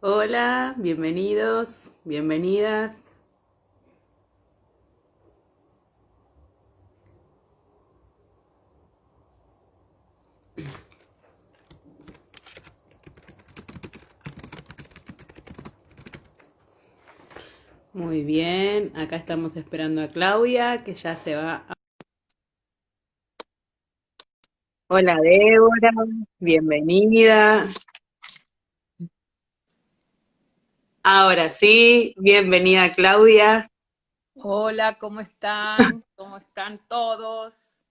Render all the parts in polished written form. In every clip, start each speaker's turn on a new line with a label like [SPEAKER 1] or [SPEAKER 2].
[SPEAKER 1] Hola, bienvenidos, bienvenidas. Muy bien, acá estamos esperando a Claudia, que ya se va. Hola Débora, bienvenida. Ahora sí, bienvenida Claudia.
[SPEAKER 2] Hola, ¿cómo están? ¿Cómo están todos?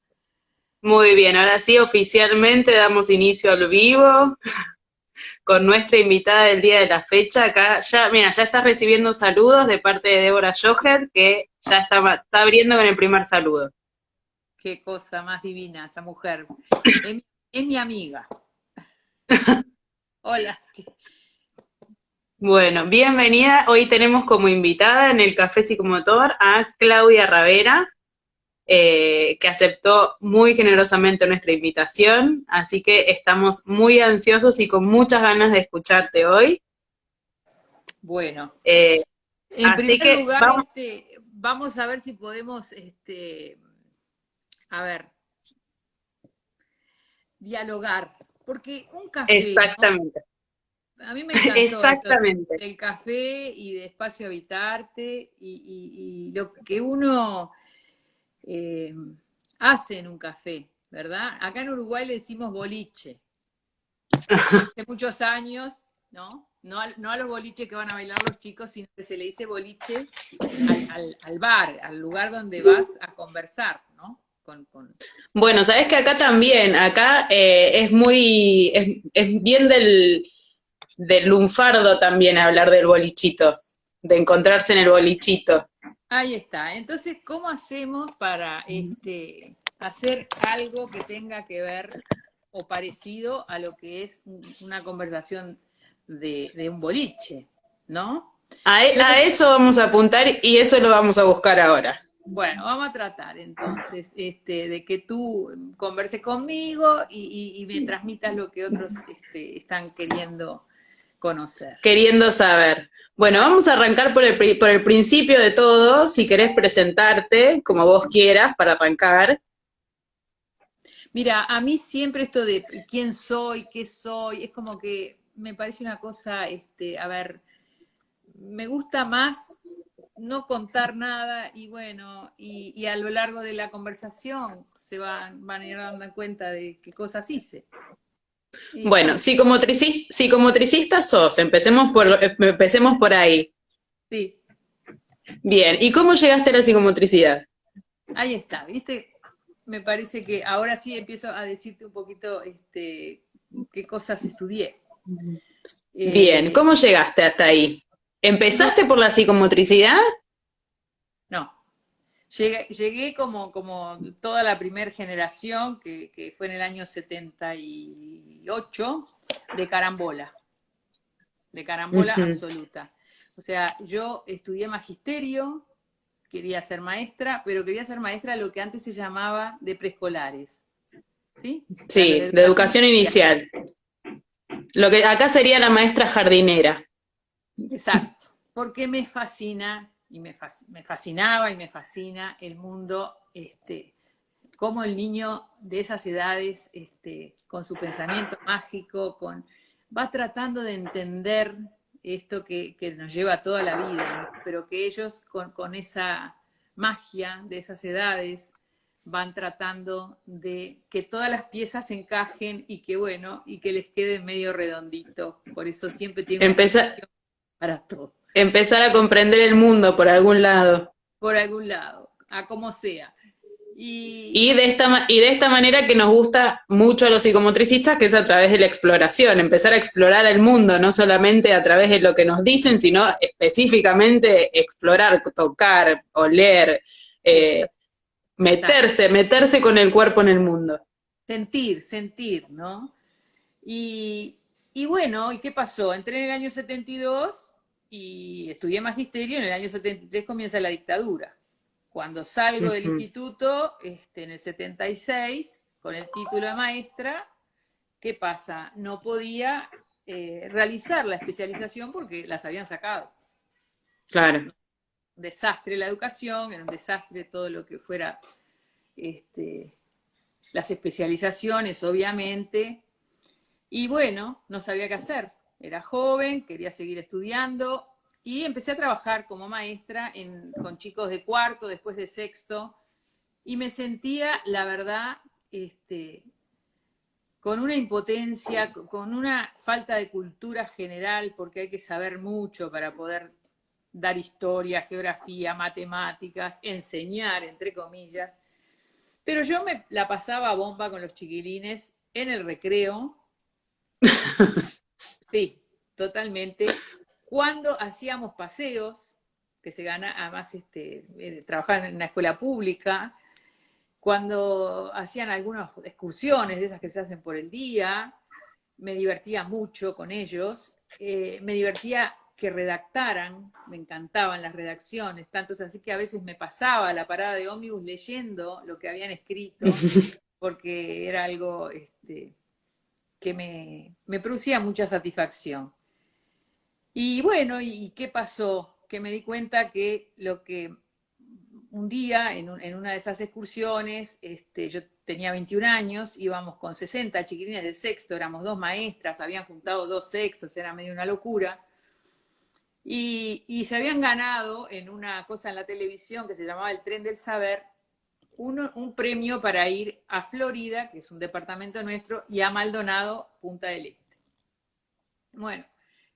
[SPEAKER 1] Muy bien, ahora sí, oficialmente damos inicio al vivo con nuestra invitada del día de la fecha. Acá ya, mira, ya estás recibiendo saludos de parte de Débora Joher, que ya está abriendo con el primer saludo.
[SPEAKER 2] Qué cosa más divina esa mujer. Es mi amiga. Hola.
[SPEAKER 1] Bueno, bienvenida. Hoy tenemos como invitada en el Café Psicomotor a Claudia Ravera, que aceptó muy generosamente nuestra invitación, así que estamos muy ansiosos y con muchas ganas de escucharte hoy.
[SPEAKER 2] Bueno,
[SPEAKER 1] Eh,
[SPEAKER 2] en
[SPEAKER 1] Así
[SPEAKER 2] primer
[SPEAKER 1] que
[SPEAKER 2] lugar,
[SPEAKER 1] vamos,
[SPEAKER 2] vamos a ver si podemos, a ver, dialogar. Porque un café, ¿no?
[SPEAKER 1] exactamente,
[SPEAKER 2] A mí me encantó esto
[SPEAKER 1] exactamente.
[SPEAKER 2] del café y de Espacio Habitarte y lo que uno eh, hace en un café, ¿verdad? Acá en Uruguay le decimos boliche. Hace muchos años, ¿no? No a los boliches que van a bailar los chicos, sino que se le dice boliche al bar, al lugar donde vas a conversar, ¿no?
[SPEAKER 1] Bueno, sabes que acá también, acá es bien del lunfardo también hablar del bolichito, de encontrarse en el bolichito.
[SPEAKER 2] Ahí está. Entonces, ¿cómo hacemos para hacer algo que tenga que ver o parecido a lo que es una conversación de un boliche, ¿no? Yo
[SPEAKER 1] A
[SPEAKER 2] les,
[SPEAKER 1] eso vamos a apuntar y eso lo vamos a buscar ahora.
[SPEAKER 2] Bueno, vamos a tratar entonces de que tú converses conmigo y me transmitas lo que otros están queriendo conocer.
[SPEAKER 1] Queriendo saber. Bueno,
[SPEAKER 2] Ah,
[SPEAKER 1] vamos a arrancar por el principio de todo, si querés presentarte como vos quieras para arrancar.
[SPEAKER 2] mira, a mí siempre esto de quién soy, qué soy, es como que me parece una cosa, a ver, me gusta más no contar nada y bueno, y a lo largo de la conversación van a ir dando cuenta de qué cosas hice. Y
[SPEAKER 1] Bueno,
[SPEAKER 2] estamos,
[SPEAKER 1] psicomotricista sos, empecemos por ahí.
[SPEAKER 2] sí.
[SPEAKER 1] Bien, ¿y cómo llegaste a la psicomotricidad?
[SPEAKER 2] Ahí está, ¿viste? Me parece que ahora sí empiezo a decirte un poquito qué cosas estudié.
[SPEAKER 1] Bien,
[SPEAKER 2] Eh,
[SPEAKER 1] ¿cómo llegaste hasta ahí?
[SPEAKER 2] no,
[SPEAKER 1] ¿Empezaste por la psicomotricidad?
[SPEAKER 2] no. Llegué como toda la primera generación, que fue en el año 78, de carambola, de carambola
[SPEAKER 1] Ujú.
[SPEAKER 2] absoluta. O sea, yo estudié magisterio, quería ser maestra, pero quería ser maestra de lo que antes se llamaba de preescolares, ¿sí? O sea, de
[SPEAKER 1] Sí, de
[SPEAKER 2] educación
[SPEAKER 1] educación
[SPEAKER 2] inicial.
[SPEAKER 1] inicial. Lo que acá sería la maestra jardinera.
[SPEAKER 2] Exacto, porque me fascina me fascinaba y me fascina el mundo, cómo el niño de esas edades, con su pensamiento mágico, va tratando de entender esto que nos lleva toda la vida, ¿no? Pero que ellos con esa magia de esas edades van tratando de que todas las piezas encajen y que bueno, y que les quede medio redondito. Por eso siempre tiene una
[SPEAKER 1] Empezar,
[SPEAKER 2] explicación para todo,
[SPEAKER 1] empezar a comprender el mundo por algún lado.
[SPEAKER 2] por algún lado, a como sea.
[SPEAKER 1] Y
[SPEAKER 2] Y,
[SPEAKER 1] de esta manera que nos gusta mucho a los psicomotricistas, que es a través de la exploración, empezar a explorar el mundo, no solamente a través de lo que nos dicen, sino específicamente explorar, tocar, oler,
[SPEAKER 2] esa,
[SPEAKER 1] eh, meterse con el cuerpo en el mundo.
[SPEAKER 2] sentir, ¿no? Y, y bueno, ¿y qué pasó? Entré en el año 72 y estudié magisterio, en el año 73 comienza la dictadura. Cuando salgo del
[SPEAKER 1] Ujú.
[SPEAKER 2] instituto, en el 76, con el título de maestra, ¿qué pasa? No podía realizar la especialización porque las habían sacado.
[SPEAKER 1] Claro.
[SPEAKER 2] Un desastre la educación, era un desastre todo lo que fuera las especializaciones, obviamente. Y bueno, no sabía qué hacer. Era joven, quería seguir estudiando y empecé a trabajar como maestra con chicos de cuarto, después de sexto, y me sentía, la verdad, con una impotencia, con una falta de cultura general, porque hay que saber mucho para poder dar historia, geografía, matemáticas, enseñar, entre comillas. Pero yo me la pasaba bomba con los chiquilines en el recreo. Sí, totalmente. Cuando hacíamos paseos, que se gana, además trabajaban en una escuela pública, cuando hacían algunas excursiones de esas que se hacen por el día, me divertía mucho con ellos, me divertía que redactaran, me encantaban las redacciones, tanto es así que a veces me pasaba la parada de ómnibus leyendo lo que habían escrito, porque era algo que me producía mucha satisfacción. Y bueno, ¿y qué pasó? Que me di cuenta que un día en una de esas excursiones, yo tenía 21 años, íbamos con 60 chiquilines de sexto, éramos 2 maestras, habían juntado 2 sextos, era medio una locura, y se habían ganado en una cosa en la televisión que se llamaba el Tren del Saber, un premio para ir a Florida, que es un departamento nuestro, y a Maldonado, Punta del Este. Bueno,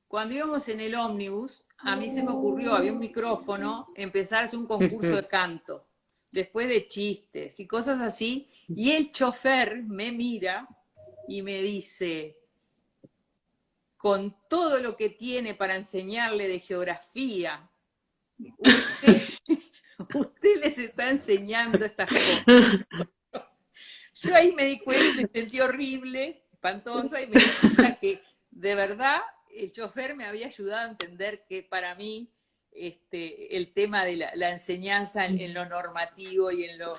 [SPEAKER 2] cuando íbamos en el ómnibus, a mí se me ocurrió, había un micrófono, empezar a hacer un concurso de canto, después de chistes y cosas así, y el chofer me mira y me dice, con todo lo que tiene para enseñarle de geografía, usted les está enseñando estas cosas. Yo ahí me di cuenta, me sentí horrible, espantosa, y me di cuenta que de verdad el chofer me había ayudado a entender que para mí el tema de la enseñanza en lo normativo y en lo...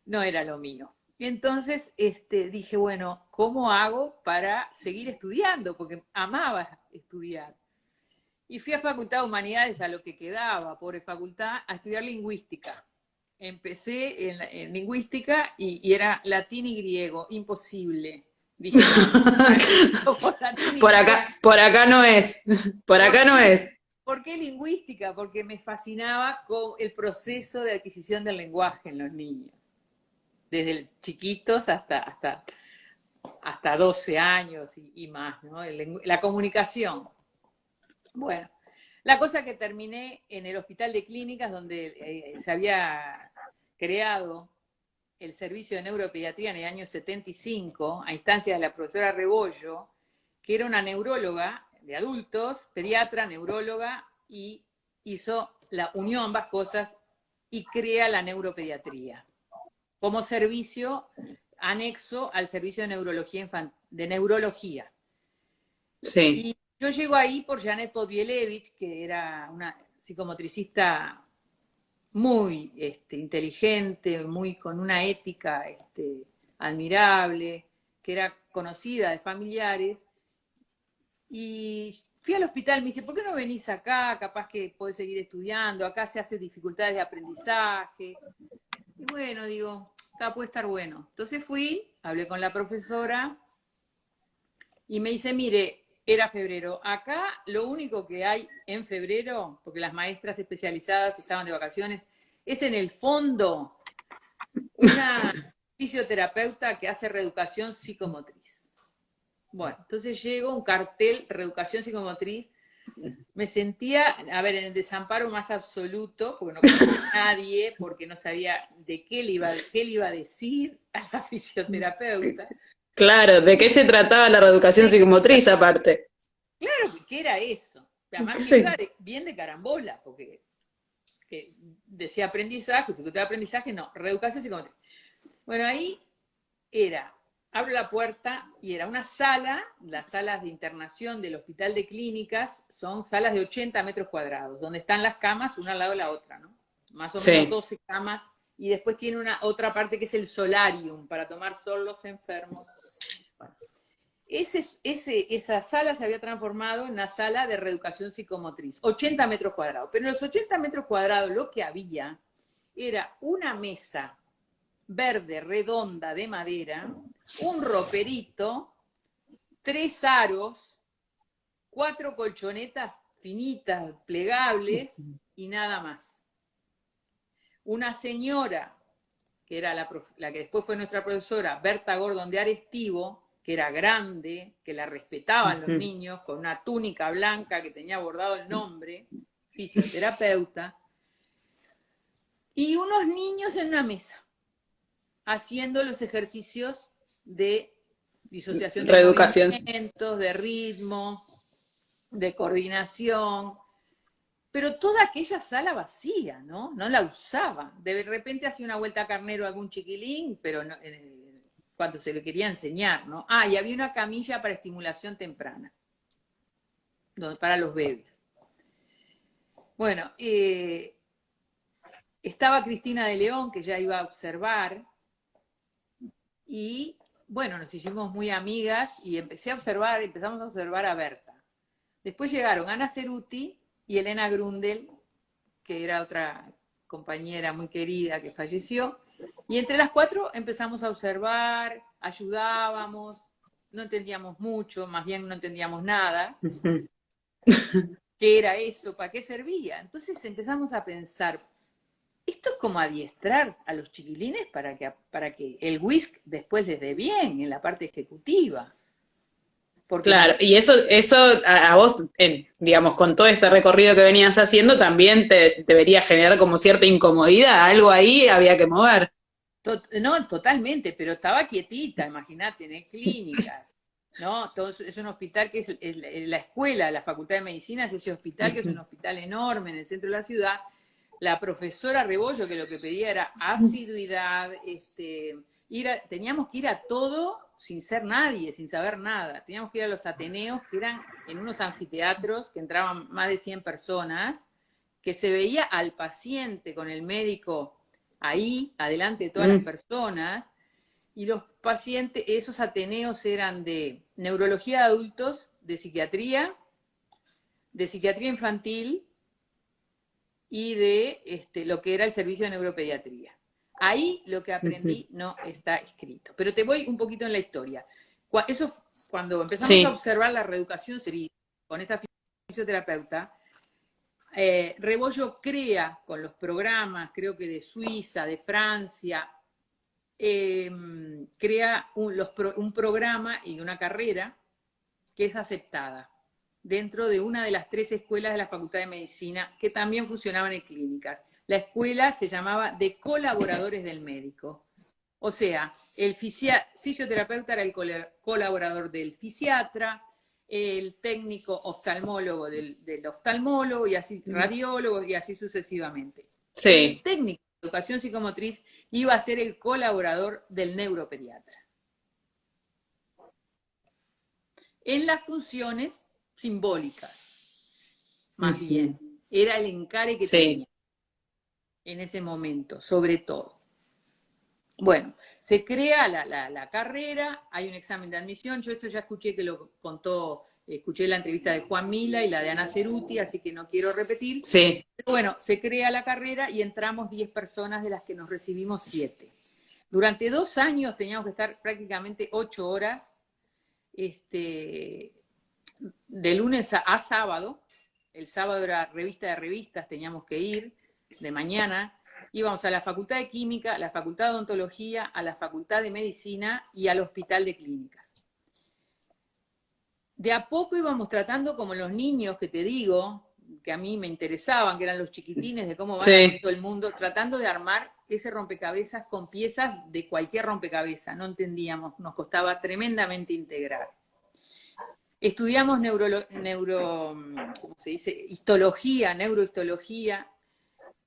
[SPEAKER 2] no era lo mío. Entonces dije, bueno, ¿cómo hago para seguir estudiando? Porque amaba estudiar. Y fui a Facultad de Humanidades, a lo que quedaba, pobre facultad, a estudiar lingüística. Empecé en lingüística y era latín y griego, imposible. Dije, no,
[SPEAKER 1] por acá no es, por acá no es.
[SPEAKER 2] ¿Por qué lingüística? Porque me fascinaba el proceso de adquisición del lenguaje en los niños, desde chiquitos hasta 12 años y más, ¿no? La comunicación. Bueno, la cosa que terminé en el Hospital de Clínicas, donde se había creado el servicio de neuropediatría en el año 75, a instancias de la profesora Rebollo, que era una neuróloga de adultos, pediatra, neuróloga, y unió ambas cosas y crea la neuropediatría como servicio anexo al servicio de neurología.
[SPEAKER 1] Sí.
[SPEAKER 2] Y yo llego ahí por Janet Podbielewicz, que era una psicomotricista muy inteligente, con una ética admirable, que era conocida de familiares. Y fui al hospital, me dice, ¿por qué no venís acá? Capaz que podés seguir estudiando, acá se hace dificultades de aprendizaje. Y bueno, digo, puede estar bueno. Entonces fui, hablé con la profesora y me dice, mire, era febrero. Acá lo único que hay en febrero, porque las maestras especializadas estaban de vacaciones, es en el fondo una fisioterapeuta que hace reeducación psicomotriz. Bueno, entonces llegó un cartel, reeducación psicomotriz. Me sentía, a ver, en el desamparo más absoluto, porque no conocía a nadie, porque no sabía de qué le iba a decir a la fisioterapeuta.
[SPEAKER 1] Claro, ¿de qué se trataba la reeducación psicomotriz aparte?
[SPEAKER 2] Claro, ¿qué era eso? Además,
[SPEAKER 1] Sí.
[SPEAKER 2] bien de carambola, porque decía aprendizaje, dificultad de aprendizaje, no, reeducación psicomotriz. Bueno, ahí abro la puerta y era una sala, las salas de internación del Hospital de Clínicas son salas de 80 metros cuadrados, donde están las camas una al lado de la otra, ¿no? Más o menos 12 camas, y después tiene otra parte que es el solarium, para tomar sol los enfermos. Bueno. esa sala se había transformado en una sala de reeducación psicomotriz, 80 metros cuadrados. Pero en los 80 metros cuadrados lo que había era una mesa verde, redonda, de madera, un roperito, 3 aros, 4 colchonetas finitas, plegables y nada más. Una señora, que era la que después fue nuestra profesora, Berta Gordon de Arestivo, que era grande, que la respetaban los niños, con una túnica blanca que tenía bordado el nombre, fisioterapeuta, y unos niños en una mesa, haciendo los ejercicios de disociación de
[SPEAKER 1] Reeducación.
[SPEAKER 2] movimientos, de ritmo, de coordinación, pero toda aquella sala vacía, ¿no? No la usaba. De repente hacía una vuelta a carnero a algún chiquilín, pero no, cuando se le quería enseñar, ¿no? Ah, y había una camilla para estimulación temprana, para los bebés. Bueno, estaba Cristina de León, que ya iba a observar, y bueno, nos hicimos muy amigas y empezamos a observar a Berta. Después llegaron Ana Ceruti y Elena Grundel, que era otra compañera muy querida que falleció, y entre las 4 empezamos a observar, ayudábamos, no entendíamos mucho, más bien no entendíamos nada. ¿Qué era eso? ¿Para qué servía? Entonces empezamos a pensar, esto es como adiestrar a los chiquilines para que el WISC después les dé bien en la parte ejecutiva. Porque
[SPEAKER 1] claro, y eso a vos, digamos, con todo este recorrido que venías haciendo, también te debería generar como cierta incomodidad, algo ahí había que mover.
[SPEAKER 2] No, totalmente, pero estaba quietita, imagínate, en clínicas, ¿no? Es un hospital que es la escuela, la Facultad de Medicina es ese hospital, que es un hospital enorme en el centro de la ciudad. La profesora Rebollo, que lo que pedía era asiduidad, teníamos que ir a todo sin ser nadie, sin saber nada. Teníamos que ir a los Ateneos, que eran en unos anfiteatros que entraban más de 100 personas, que se veía al paciente con el médico ahí, adelante de todas las personas, y los pacientes, esos Ateneos eran de neurología de adultos, de psiquiatría infantil, y de lo que era el servicio de neuropediatría. Ahí lo que aprendí no está escrito. Pero te voy un poquito en la historia. Eso, cuando empezamos a observar la reeducación con esta fisioterapeuta, Rebollo crea con los programas, creo que de Suiza, de Francia, crea un programa y una carrera que es aceptada dentro de una de las 3 escuelas de la Facultad de Medicina que también funcionaban en clínicas. La escuela se llamaba de colaboradores del médico. O sea, el fisioterapeuta era el colaborador del fisiatra, el técnico oftalmólogo del oftalmólogo, y así radiólogo, y así sucesivamente.
[SPEAKER 1] Sí.
[SPEAKER 2] El técnico de educación psicomotriz iba a ser el colaborador del neuropediatra. En las funciones simbólicas, más bien. Era el encare que tenía en ese momento, sobre todo. Bueno, se crea la carrera, hay un examen de admisión. Yo esto ya escuché que lo contó, escuché la entrevista de Juan Mila y la de Ana Ceruti, así que no quiero repetir.
[SPEAKER 1] Sí.
[SPEAKER 2] Pero bueno, se crea la carrera y entramos 10 personas, de las que nos recibimos 7. Durante 2 años teníamos que estar prácticamente 8 horas, de lunes a sábado. El sábado era revista de revistas, teníamos que ir de mañana. Íbamos a la Facultad de Química, a la Facultad de Odontología, a la Facultad de Medicina y al Hospital de Clínicas. De a poco íbamos tratando, como los niños que te digo, que a mí me interesaban, que eran los chiquitines, de cómo van a todo el mundo, tratando de armar ese rompecabezas con piezas de cualquier rompecabezas. No entendíamos, nos costaba tremendamente integrar. Estudiamos ¿cómo se dice? Histología, neurohistología,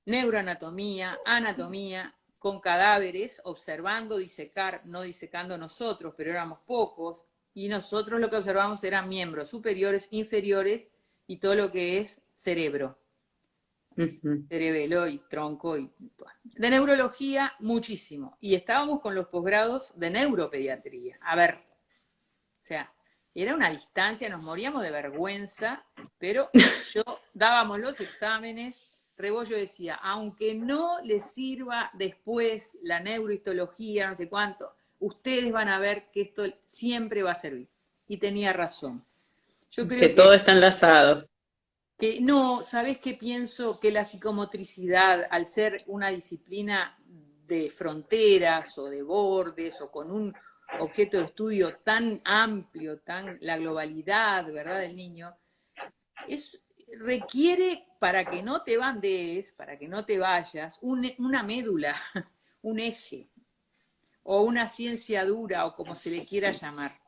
[SPEAKER 2] neuroanatomía, anatomía, con cadáveres, observando, disecar, no disecando nosotros, pero éramos pocos, y nosotros lo que observamos eran miembros superiores, inferiores, y todo lo que es cerebro. Cerebelo y tronco. De neurología, muchísimo. Y estábamos con los posgrados de neuropediatría. A ver, o sea, Era una distancia, nos moríamos de vergüenza, pero yo dábamos los exámenes, Rebollo decía, aunque no les sirva después la neurohistología, no sé cuánto, ustedes van a ver que esto siempre va a servir. Y tenía razón. Yo
[SPEAKER 1] Que
[SPEAKER 2] creo
[SPEAKER 1] todo está enlazado.
[SPEAKER 2] que no, ¿sabés qué pienso? Que la psicomotricidad, al ser una disciplina de fronteras o de bordes o con un objeto de estudio tan amplio, tan la globalidad, ¿verdad?, del niño, es, requiere, para que no te bandees, para que no te vayas, una médula, un eje, o una ciencia dura, o como se le quiera llamar.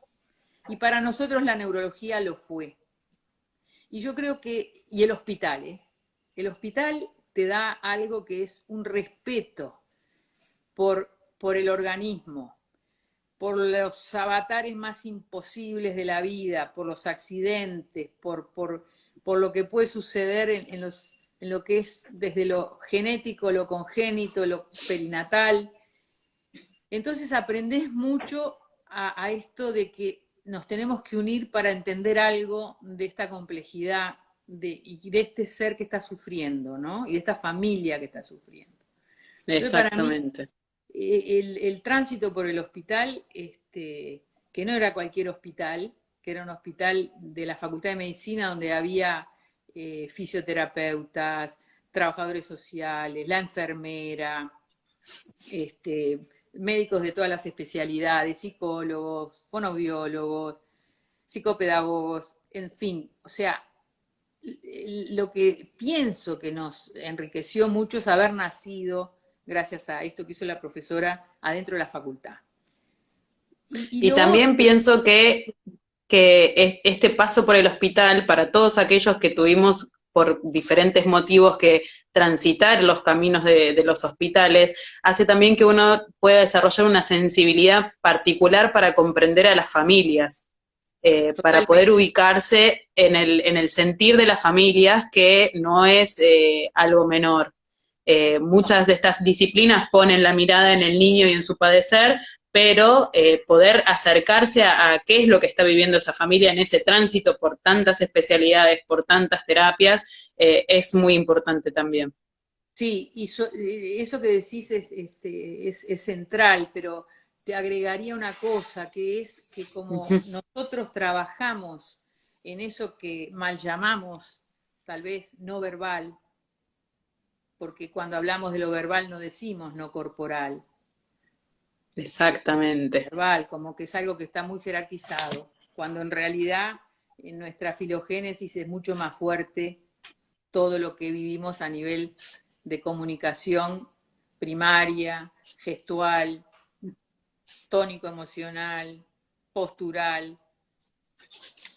[SPEAKER 2] Y para nosotros la neurología lo fue. Y yo creo que, y el hospital, ¿eh? El hospital te da algo que es un respeto por el organismo, por los avatares más imposibles de la vida, por los accidentes, por lo que puede suceder en lo que es desde lo genético, lo congénito, lo perinatal. Entonces aprendés mucho a esto de que nos tenemos que unir para entender algo de esta complejidad y de este ser que está sufriendo, ¿no? Y de esta familia que está sufriendo. Entonces, para mí,
[SPEAKER 1] Exactamente.
[SPEAKER 2] el tránsito por el hospital, que no era cualquier hospital, que era un hospital de la Facultad de Medicina donde había fisioterapeutas, trabajadores sociales, la enfermera, médicos de todas las especialidades, psicólogos, fonoaudiólogos, psicopedagogos, en fin, o sea, lo que pienso que nos enriqueció mucho es haber nacido gracias a esto que hizo la profesora adentro de la facultad. Y
[SPEAKER 1] Y
[SPEAKER 2] lo
[SPEAKER 1] también
[SPEAKER 2] otro,
[SPEAKER 1] pienso que este paso por el hospital, para todos aquellos que tuvimos por diferentes motivos que transitar los caminos de los hospitales, hace también que uno pueda desarrollar una sensibilidad particular para comprender a las familias, para poder
[SPEAKER 2] totalmente,
[SPEAKER 1] ubicarse en el sentir de las familias, que no es algo menor.
[SPEAKER 2] no,
[SPEAKER 1] Muchas de estas disciplinas ponen la mirada en el niño y en su padecer, pero poder acercarse a qué es lo que está viviendo esa familia en ese tránsito por tantas especialidades, por tantas terapias, es muy importante también.
[SPEAKER 2] sí, eso que decís es central, pero te agregaría una cosa, que es que como
[SPEAKER 1] Ujú.
[SPEAKER 2] nosotros trabajamos en eso que mal llamamos, tal vez no verbal, porque cuando hablamos de lo verbal no decimos no corporal, decimos
[SPEAKER 1] Exactamente.
[SPEAKER 2] verbal, como que es algo que está muy jerarquizado, cuando en realidad en nuestra filogénesis es mucho más fuerte todo lo que vivimos a nivel de comunicación primaria, gestual, tónico emocional, postural.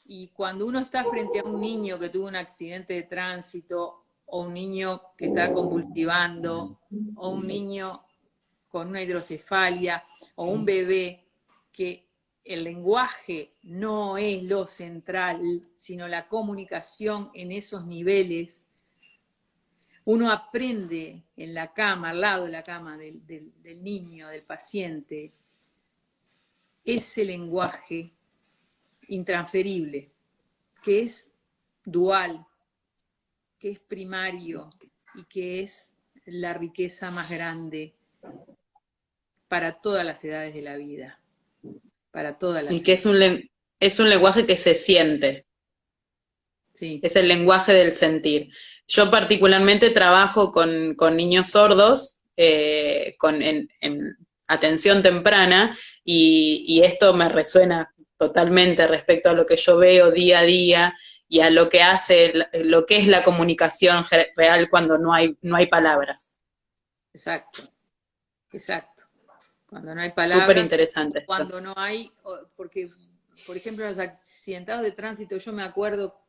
[SPEAKER 2] Y cuando uno está frente a un niño que tuvo un accidente de tránsito, o un niño que está convulsivando, o un niño con una hidrocefalia, o un bebé que el lenguaje no es lo central, sino la comunicación en esos niveles, uno aprende en la cama, al lado de la cama del niño, del paciente, ese lenguaje intransferible, que es dual, que es primario y que es la riqueza más grande para todas las edades de la vida, para todas
[SPEAKER 1] Y
[SPEAKER 2] las
[SPEAKER 1] que
[SPEAKER 2] edades.
[SPEAKER 1] es un lenguaje que se siente,
[SPEAKER 2] Sí,
[SPEAKER 1] es el lenguaje del sentir. Yo particularmente trabajo con niños sordos, en atención temprana, y esto me resuena totalmente respecto a lo que yo veo día a día y a lo que hace, lo que es la comunicación real cuando no hay palabras.
[SPEAKER 2] exacto, exacto. Cuando no hay
[SPEAKER 1] Súper
[SPEAKER 2] palabras,
[SPEAKER 1] interesante esto.
[SPEAKER 2] cuando no hay, porque, por ejemplo, los accidentados de tránsito, yo me acuerdo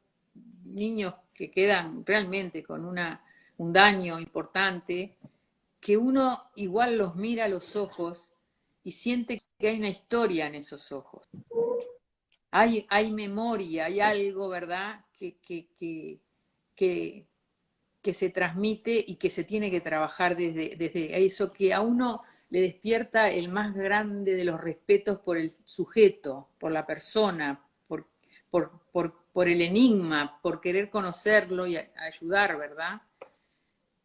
[SPEAKER 2] niños que quedan realmente con un daño importante, que uno igual los mira a los ojos y siente que hay una historia en esos ojos. Hay memoria, hay algo, ¿verdad?, que, que se transmite y que se tiene que trabajar desde eso, que a uno le despierta el más grande de los respetos por el sujeto, por la persona, por el enigma, por querer conocerlo y ayudar, ¿verdad?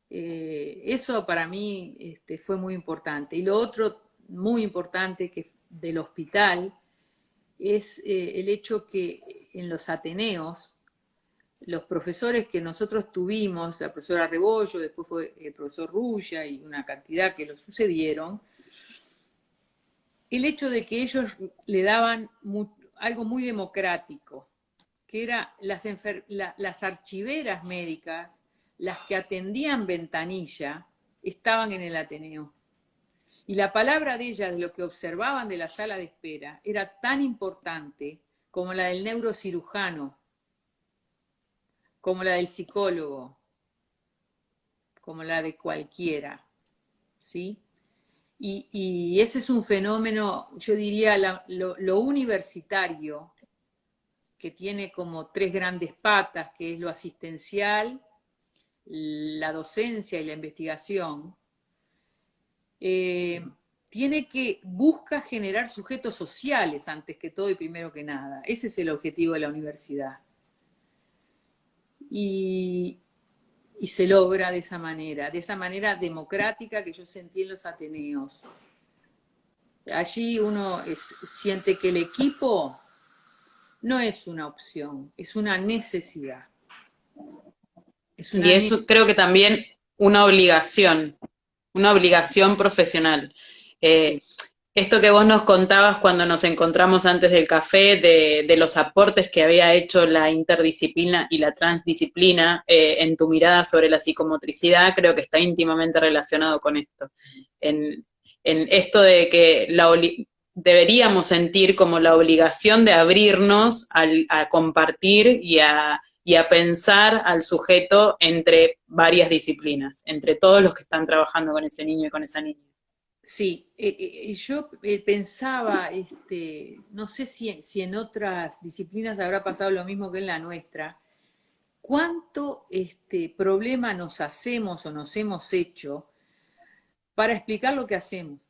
[SPEAKER 2] Eso para mí fue muy importante. Y lo otro muy importante que del hospital es el hecho que en los ateneos, los profesores que nosotros tuvimos, la profesora Rebollo, después fue el profesor Rulla y una cantidad que lo sucedieron, el hecho de que ellos le daban algo muy democrático, que era las archiveras médicas, las que atendían ventanilla, estaban en el Ateneo. Y la palabra de ellas, de lo que observaban de la sala de espera, era tan importante como la del neurocirujano, como la del psicólogo, como la de cualquiera, ¿sí? Y ese es un fenómeno, yo diría, lo universitario, que tiene como tres grandes patas, que es lo asistencial, la docencia y la investigación, busca generar sujetos sociales antes que todo y primero que nada. Ese es el objetivo de la universidad. Y se logra de esa manera democrática que yo sentí en los Ateneos. Allí uno siente que el equipo no es una opción, es una necesidad.
[SPEAKER 1] Y eso creo que también una obligación profesional.
[SPEAKER 2] Sí.
[SPEAKER 1] Esto que vos nos contabas cuando nos encontramos antes del café, de los aportes que había hecho la interdisciplina y la transdisciplina en tu mirada sobre la psicomotricidad, creo que está íntimamente relacionado con esto. En esto de que deberíamos sentir como la obligación de abrirnos a compartir y a pensar al sujeto entre varias disciplinas, entre todos los que están trabajando con ese niño y con esa niña.
[SPEAKER 2] Sí, yo pensaba, no sé si en otras disciplinas habrá pasado lo mismo que en la nuestra, cuánto problema nos hacemos o nos hemos hecho para explicar lo que hacemos,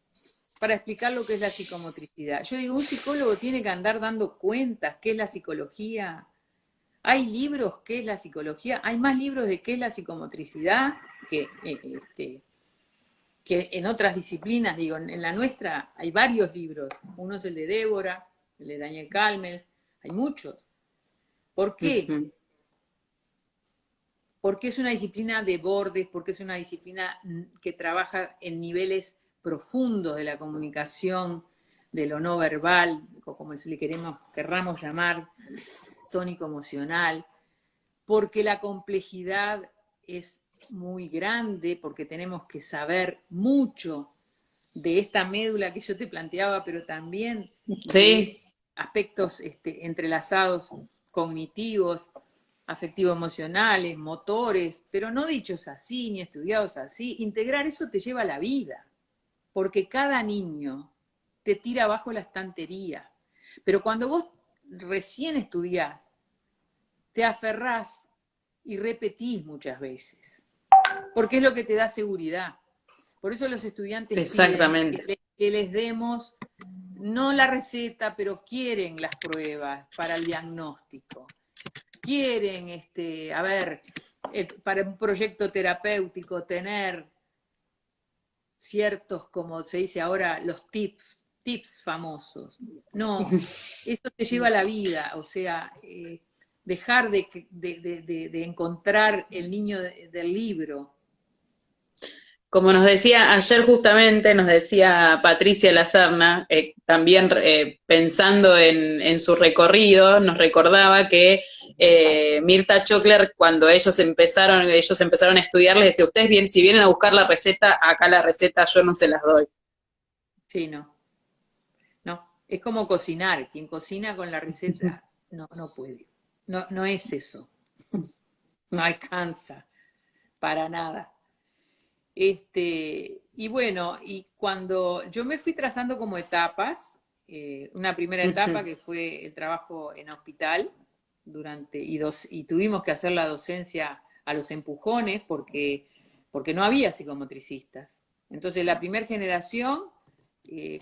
[SPEAKER 2] para explicar lo que es la psicomotricidad. Yo digo, un psicólogo tiene que andar dando cuentas qué es la psicología. Hay libros qué es la psicología, hay más libros de qué es la psicomotricidad que en otras disciplinas, digo, en la nuestra hay varios libros. Uno es el de Débora, el de Daniel Kalmels, hay muchos. ¿Por qué?
[SPEAKER 1] Uh-huh.
[SPEAKER 2] Porque es una disciplina de bordes, porque es una disciplina que trabaja en niveles profundos de la comunicación, de lo no verbal, o como le querramos llamar, tónico emocional, porque la complejidad es muy grande, porque tenemos que saber mucho de esta médula que yo te planteaba, pero también
[SPEAKER 1] sí,
[SPEAKER 2] de aspectos entrelazados cognitivos, afectivo-emocionales, motores, pero no dichos así, ni estudiados así. Integrar eso te lleva a la vida, porque cada niño te tira abajo la estantería. Pero cuando vos recién estudiás, te aferrás y repetís muchas veces, porque es lo que te da seguridad. Por eso los estudiantes
[SPEAKER 1] exactamente.
[SPEAKER 2] piden que les demos, no la receta, pero quieren las pruebas para el diagnóstico. Quieren, para un proyecto terapéutico tener ciertos, como se dice ahora, los tips famosos. No, eso te lleva a la vida, o sea, dejar de encontrar el niño del libro.
[SPEAKER 1] Como nos decía ayer justamente, nos decía Patricia Lacerna, también pensando en su recorrido, nos recordaba que Mirta Chockler, cuando ellos empezaron a estudiar, les decía, ustedes si vienen a buscar la receta, acá la receta yo no se las doy.
[SPEAKER 2] Sí, no. Es como cocinar, quien cocina con la receta no puede. No es eso. No alcanza para nada. Y bueno, y cuando yo me fui trazando como etapas, una primera etapa que fue el trabajo en hospital, y tuvimos que hacer la docencia a los empujones porque no había psicomotricistas. Entonces la primera generación,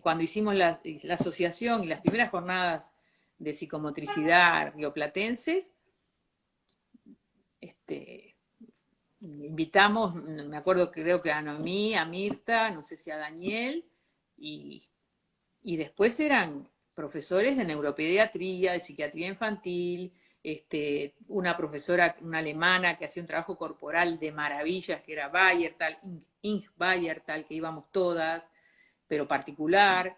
[SPEAKER 2] cuando hicimos la asociación y las primeras jornadas de psicomotricidad rioplatenses, invitamos, me acuerdo que creo que a Noemí, a Mirta, no sé si a Daniel, y después eran profesores de neuropediatría, de psiquiatría infantil, una profesora, una alemana que hacía un trabajo corporal de maravillas, que era Bayertal, Ing Bayertal, que íbamos todas, pero particular.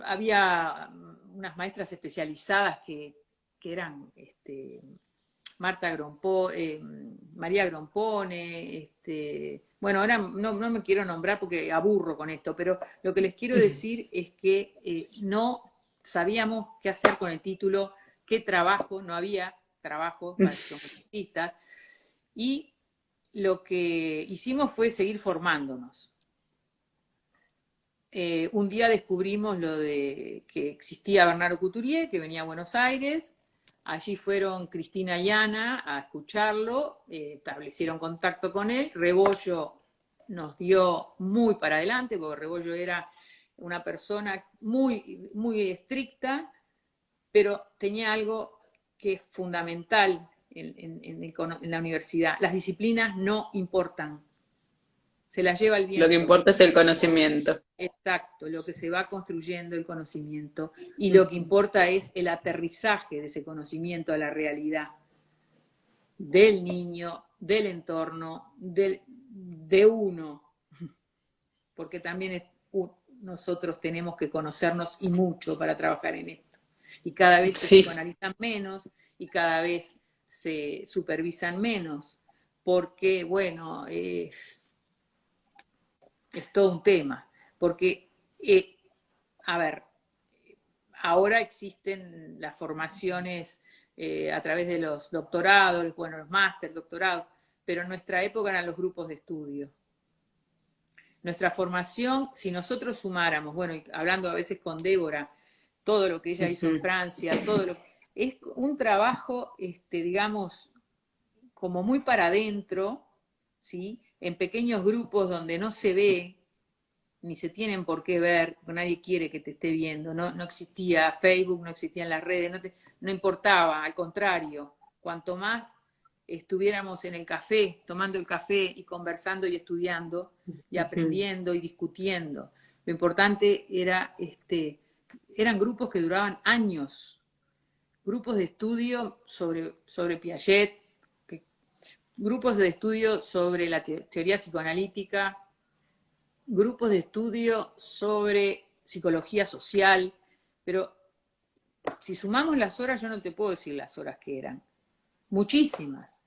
[SPEAKER 2] Había unas maestras especializadas que eran María Grompone, bueno, ahora no me quiero nombrar porque aburro con esto, pero lo que les quiero decir es que no sabíamos qué hacer con el título, qué trabajo, no había trabajo para psicomotricistas, y lo que hicimos fue seguir formándonos. Un día descubrimos lo de que existía Bernardo Couturier, que venía a Buenos Aires. Allí fueron Cristina y Ana a escucharlo, establecieron contacto con él. Rebollo nos dio muy para adelante, porque Rebollo era una persona muy, muy estricta, pero tenía algo que es fundamental en la universidad. Las disciplinas no importan, se las lleva el
[SPEAKER 1] Lo que
[SPEAKER 2] viento.
[SPEAKER 1] importa es el conocimiento.
[SPEAKER 2] Exacto, lo que se va construyendo el conocimiento, y lo que importa es el aterrizaje de ese conocimiento a la realidad del niño, del entorno, de uno, porque también nosotros tenemos que conocernos y mucho para trabajar en esto. Y cada vez se psicoanalizan menos y cada vez se supervisan menos, porque, bueno, es todo un tema. Porque, a ver, ahora existen las formaciones a través de los doctorados, bueno, los máster, doctorados, pero en nuestra época eran los grupos de estudio. Nuestra formación, si nosotros sumáramos, bueno, y hablando a veces con Débora, todo lo que ella hizo en Francia, es un trabajo, digamos, como muy para adentro, ¿sí? En pequeños grupos donde no se ve, ni se tienen por qué ver, porque nadie quiere que te esté viendo, no existía Facebook, no existían las redes, no importaba, al contrario, cuanto más estuviéramos en el café, tomando el café y conversando y estudiando y aprendiendo y discutiendo. Lo importante eran grupos que duraban años, grupos de estudio sobre Piaget, grupos de estudio sobre la teoría psicoanalítica, grupos de estudio sobre psicología social, pero si sumamos las horas, yo no te puedo decir las horas que eran, muchísimas,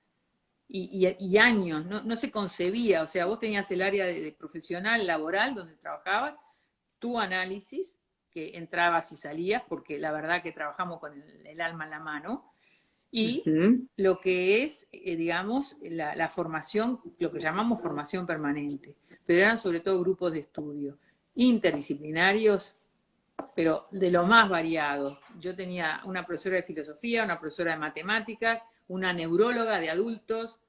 [SPEAKER 2] y años, no se concebía, o sea, vos tenías el área de profesional, laboral, donde trabajabas, tu análisis, que entrabas y salías, porque la verdad que trabajamos con el alma en la mano, y lo que es, digamos, la formación, lo que llamamos formación permanente, pero eran sobre todo grupos de estudio, interdisciplinarios, pero de lo más variado. Yo tenía una profesora de filosofía, una profesora de matemáticas, una neuróloga de adultos,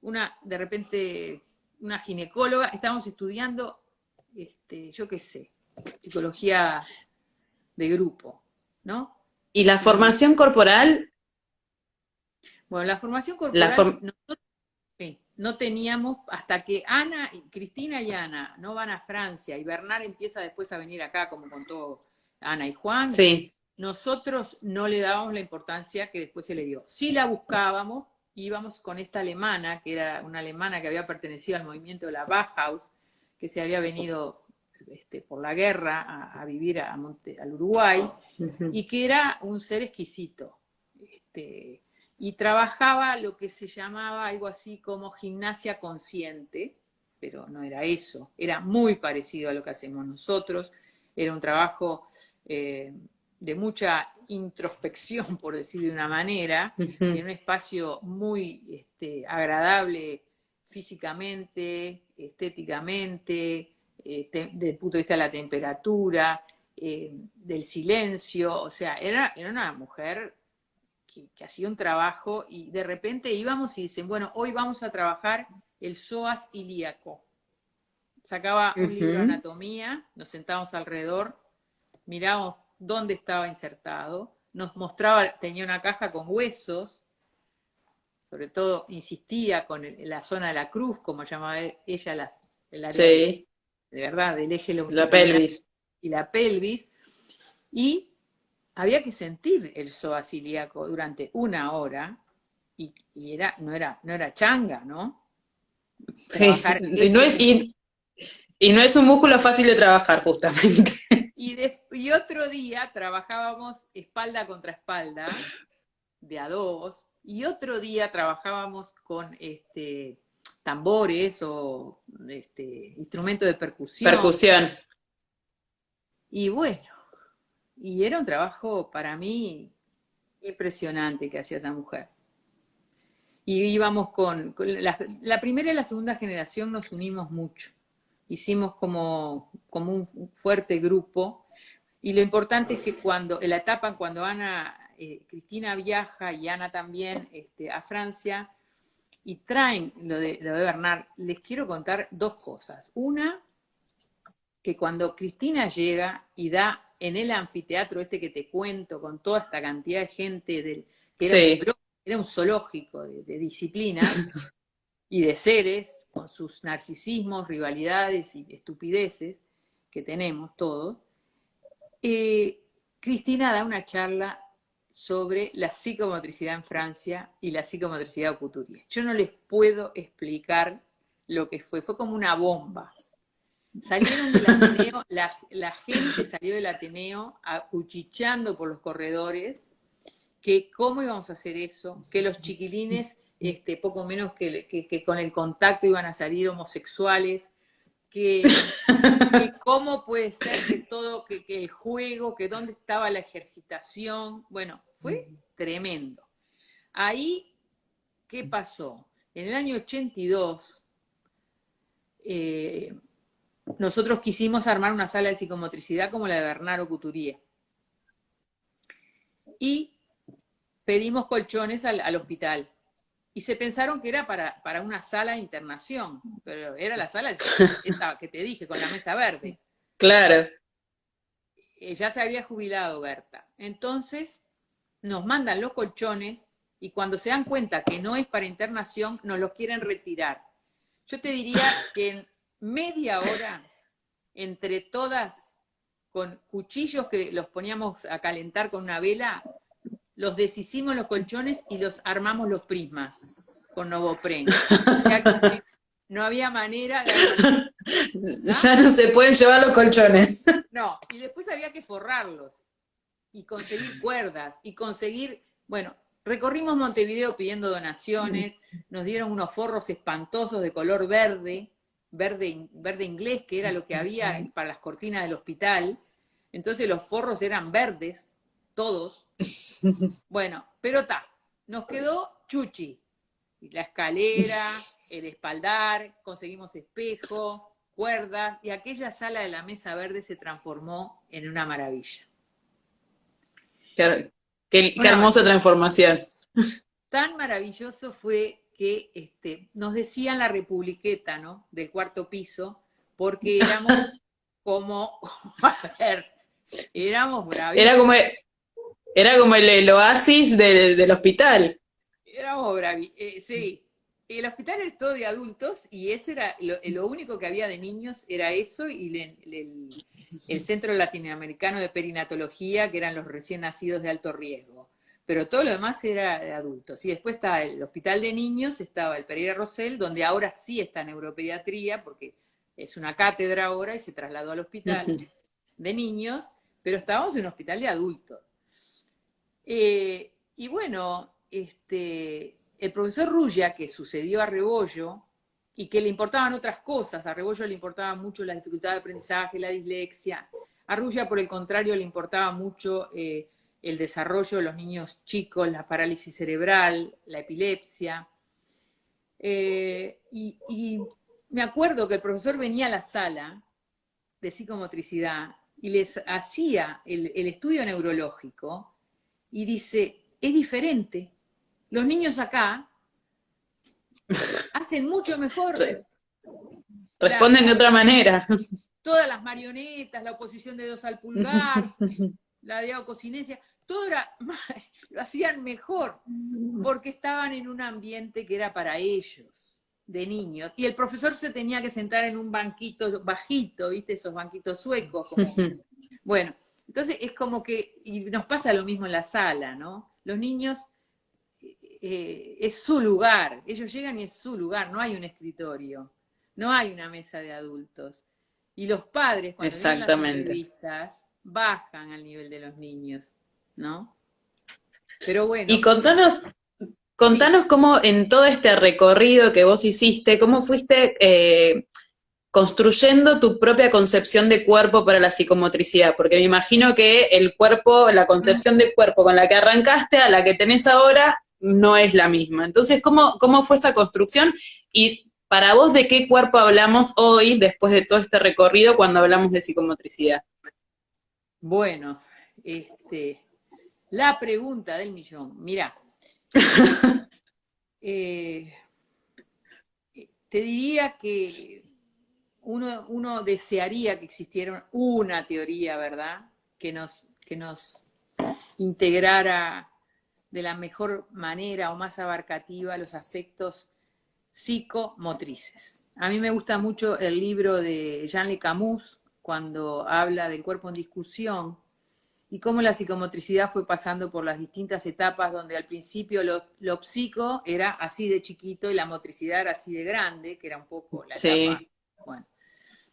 [SPEAKER 2] de repente una ginecóloga. Estábamos estudiando, yo qué sé, psicología de grupo, ¿no?
[SPEAKER 1] ¿Y la formación corporal?
[SPEAKER 2] Bueno, la formación corporal nosotros no teníamos, hasta que Cristina y Ana no van a Francia y Bernard empieza después a venir acá, como contó Ana y Juan, nosotros no le dábamos la importancia que después se le dio. Sí la buscábamos, íbamos con esta alemana, que era una alemana que había pertenecido al movimiento de la Bauhaus, que se había venido por la guerra a vivir al Uruguay, y que era un ser exquisito. Y trabajaba lo que se llamaba algo así como gimnasia consciente, pero no era eso, era muy parecido a lo que hacemos nosotros, era un trabajo de mucha introspección, por decir de una manera, en un espacio muy agradable físicamente, estéticamente, desde el punto de vista de la temperatura, del silencio, o sea, era una mujer que hacía un trabajo, y de repente íbamos y dicen, bueno, hoy vamos a trabajar el psoas ilíaco. Sacaba un libro de anatomía, nos sentábamos alrededor mirábamos dónde estaba insertado, nos mostraba, tenía una caja con huesos, sobre todo insistía con la zona de la cruz, como llamaba ella el área
[SPEAKER 1] Sí,
[SPEAKER 2] de verdad, del eje
[SPEAKER 1] la
[SPEAKER 2] longitudinal
[SPEAKER 1] pelvis.
[SPEAKER 2] y la pelvis, y había que sentir el psoas ilíaco durante 1 hora, y no era changa, ¿no?
[SPEAKER 1] Sí,
[SPEAKER 2] Trabajar ese.
[SPEAKER 1] y no es un músculo fácil de trabajar, justamente.
[SPEAKER 2] Y otro día trabajábamos espalda contra espalda, de a dos, y otro día trabajábamos con tambores o instrumentos de percusión.
[SPEAKER 1] Percusión.
[SPEAKER 2] Y bueno, y era un trabajo para mí impresionante que hacía esa mujer. Y íbamos con la primera y la segunda generación nos unimos mucho. Hicimos como un fuerte grupo. Y lo importante es que en la etapa cuando Cristina viaja y Ana también a Francia y traen lo de Bernard, les quiero contar 2 cosas. Una, que cuando Cristina llega y da en el anfiteatro que te cuento, con toda esta cantidad de gente, que
[SPEAKER 1] Sí.
[SPEAKER 2] era un zoológico de disciplinas y de seres, con sus narcisismos, rivalidades y estupideces que tenemos todos, Cristina da una charla sobre la psicomotricidad en Francia y la psicomotricidad au couturier. Yo no les puedo explicar lo que fue como una bomba. Salieron del Ateneo, la gente salió del Ateneo acuchichando por los corredores, que cómo íbamos a hacer eso, que los chiquilines, poco menos que con el contacto iban a salir homosexuales, que cómo puede ser que todo, que el juego, que dónde estaba la ejercitación. Bueno, fue tremendo. Ahí, ¿qué pasó? En el año 82, nosotros quisimos armar una sala de psicomotricidad como la de Bernardo Couturier. Y pedimos colchones al hospital. Y se pensaron que era para una sala de internación, pero era la sala esta que te dije, con la mesa verde.
[SPEAKER 1] Claro.
[SPEAKER 2] Ya se había jubilado Berta. Entonces nos mandan los colchones y cuando se dan cuenta que no es para internación, nos los quieren retirar. Yo te diría que en media hora, entre todas, con cuchillos que los poníamos a calentar con una vela, los deshicimos los colchones y los armamos los prismas con Novopren. O sea que no había manera de...
[SPEAKER 1] Ya no se pueden llevar los colchones.
[SPEAKER 2] No, y después había que forrarlos y conseguir cuerdas y conseguir, bueno, recorrimos Montevideo pidiendo donaciones, nos dieron unos forros espantosos de color verde, verde inglés, que era lo que había para las cortinas del hospital. Entonces los forros eran verdes, todos. Bueno, pero nos quedó chuchi. La escalera, el espaldar, conseguimos espejo, cuerdas, y aquella sala de la mesa verde se transformó en una maravilla.
[SPEAKER 1] Qué hermosa transformación.
[SPEAKER 2] Tan maravilloso fue que nos decían la republiqueta, ¿no? Del 4.º piso, porque éramos como, a ver, éramos bravísimos.
[SPEAKER 1] Era como el oasis del hospital.
[SPEAKER 2] Éramos bravísimos, sí. El hospital es todo de adultos y ese era lo único que había de niños, era eso y el Centro Latinoamericano de Perinatología, que eran los recién nacidos de alto riesgo. Pero todo lo demás era de adultos. Y después estaba el hospital de niños, estaba el Pereira Rosell, donde ahora sí está neuropediatría, porque es una cátedra ahora y se trasladó al hospital de niños, pero estábamos en un hospital de adultos. Y bueno, el profesor Rulla, que sucedió a Rebollo, y que le importaban otras cosas, a Rebollo le importaba mucho la dificultad de aprendizaje, la dislexia, a Rulla, por el contrario, le importaba mucho el desarrollo de los niños chicos, la parálisis cerebral, la epilepsia. Y me acuerdo que el profesor venía a la sala de psicomotricidad y les hacía el estudio neurológico y dice, es diferente. Los niños acá hacen mucho mejor.
[SPEAKER 1] Responden de otra manera.
[SPEAKER 2] todas las marionetas, la oposición de dos al pulgar, la diacocinesia, todo era, lo hacían mejor, porque estaban en un ambiente que era para ellos, de niños, y el profesor se tenía que sentar en un banquito bajito, ¿viste? Esos banquitos suecos, como... Bueno, entonces es como que, y nos pasa lo mismo en la sala, ¿no? Los niños, es su lugar, ellos llegan y es su lugar, no hay un escritorio, no hay una mesa de adultos. Y los padres, cuando vienen las
[SPEAKER 1] Exactamente.
[SPEAKER 2] entrevistas, bajan al nivel de los niños, ¿no? Pero
[SPEAKER 1] Y
[SPEAKER 2] bueno,
[SPEAKER 1] contanos
[SPEAKER 2] sí,
[SPEAKER 1] cómo en todo este recorrido que vos hiciste, cómo fuiste construyendo tu propia concepción de cuerpo para la psicomotricidad, porque me imagino que el cuerpo, la concepción de cuerpo con la que arrancaste a la que tenés ahora no es la misma. Entonces, ¿cómo fue esa construcción? Y para vos, ¿de qué cuerpo hablamos hoy, después de todo este recorrido, cuando hablamos de psicomotricidad?
[SPEAKER 2] bueno, la pregunta del millón. Mira, eh, te diría que uno desearía que existiera una teoría, ¿verdad? Que nos integrara de la mejor manera o más abarcativa los aspectos psicomotrices. A mí me gusta mucho el libro de Jean Le Camus, cuando habla del cuerpo en discusión, y cómo la psicomotricidad fue pasando por las distintas etapas, donde al principio lo psico era así de chiquito y la motricidad era así de grande, que era un poco la etapa.
[SPEAKER 1] Sí.
[SPEAKER 2] Bueno,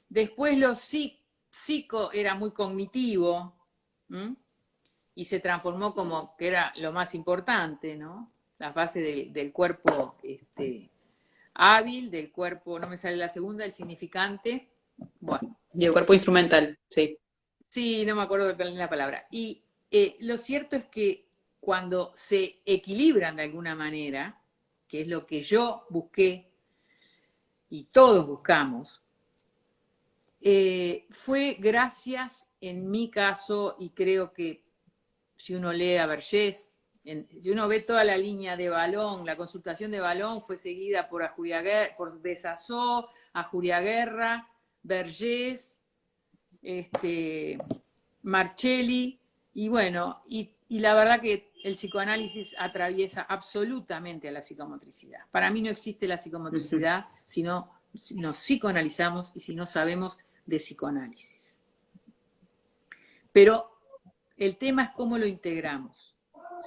[SPEAKER 2] después lo psico era muy cognitivo, ¿m? Y se transformó como que era lo más importante, ¿no? La base del cuerpo hábil, del cuerpo, no me sale la segunda, el significante. Bueno,
[SPEAKER 1] Y el cuerpo instrumental, sí.
[SPEAKER 2] sí, no me acuerdo de la palabra. Y lo cierto es que cuando se equilibran de alguna manera, que es lo que yo busqué y todos buscamos, fue gracias, en mi caso, y creo que si uno lee a Vergés, si uno ve toda la línea de Balón, la consultación de Balón fue seguida por Desazó, a Julia Guerra, Vergés, Marcelli, y bueno, y la verdad que el psicoanálisis atraviesa absolutamente a la psicomotricidad. Para mí no existe la psicomotricidad si no nos psicoanalizamos y si no sabemos de psicoanálisis. Pero el tema es cómo lo integramos,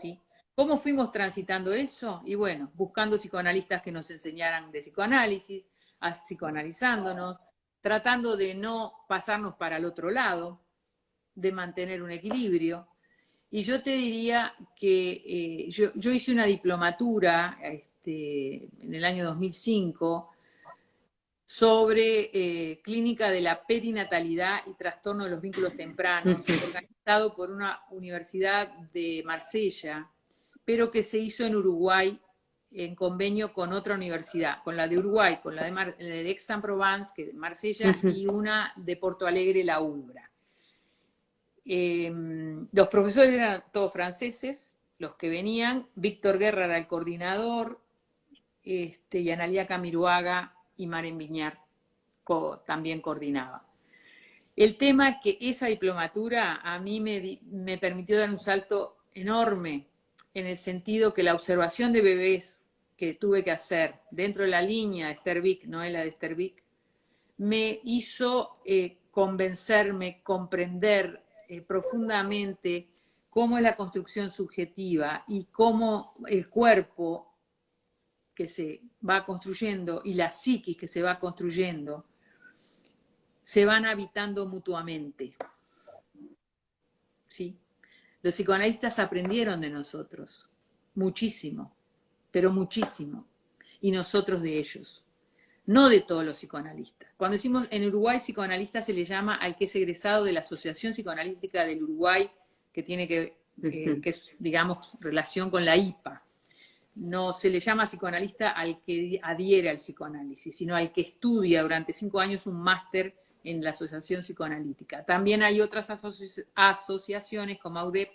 [SPEAKER 2] ¿sí? ¿Cómo fuimos transitando eso? Y bueno, buscando psicoanalistas que nos enseñaran de psicoanálisis, psicoanalizándonos, tratando de no pasarnos para el otro lado, de mantener un equilibrio. Y yo te diría que yo hice una diplomatura en el año 2005 sobre clínica de la perinatalidad y trastorno de los vínculos tempranos, organizado por una universidad de Marsella, pero que se hizo en Uruguay en convenio con otra universidad, con la de Uruguay, con la de Aix-en-Provence, que es de Marsella, y una de Porto Alegre, la ULBRA. Los profesores eran todos franceses, los que venían. Víctor Guerra era el coordinador, y Analia Camiruaga y Maren Viñar también coordinaba. El tema es que esa diplomatura a mí me permitió dar un salto enorme, en el sentido que la observación de bebés que tuve que hacer dentro de la línea de Stervik, no es la de Stervik, me hizo convencerme, comprender profundamente cómo es la construcción subjetiva y cómo el cuerpo que se va construyendo y la psiquis que se va construyendo se van habitando mutuamente. ¿Sí? Los psicoanalistas aprendieron de nosotros, muchísimo, pero muchísimo, y nosotros de ellos. No de todos los psicoanalistas. Cuando decimos en Uruguay psicoanalista se le llama al que es egresado de la Asociación Psicoanalítica del Uruguay, que tiene que es, digamos, relación con la IPA. No se le llama psicoanalista al que adhiere al psicoanálisis, sino al que estudia durante 5 años un máster en la Asociación Psicoanalítica. También hay otras asociaciones como AUDEP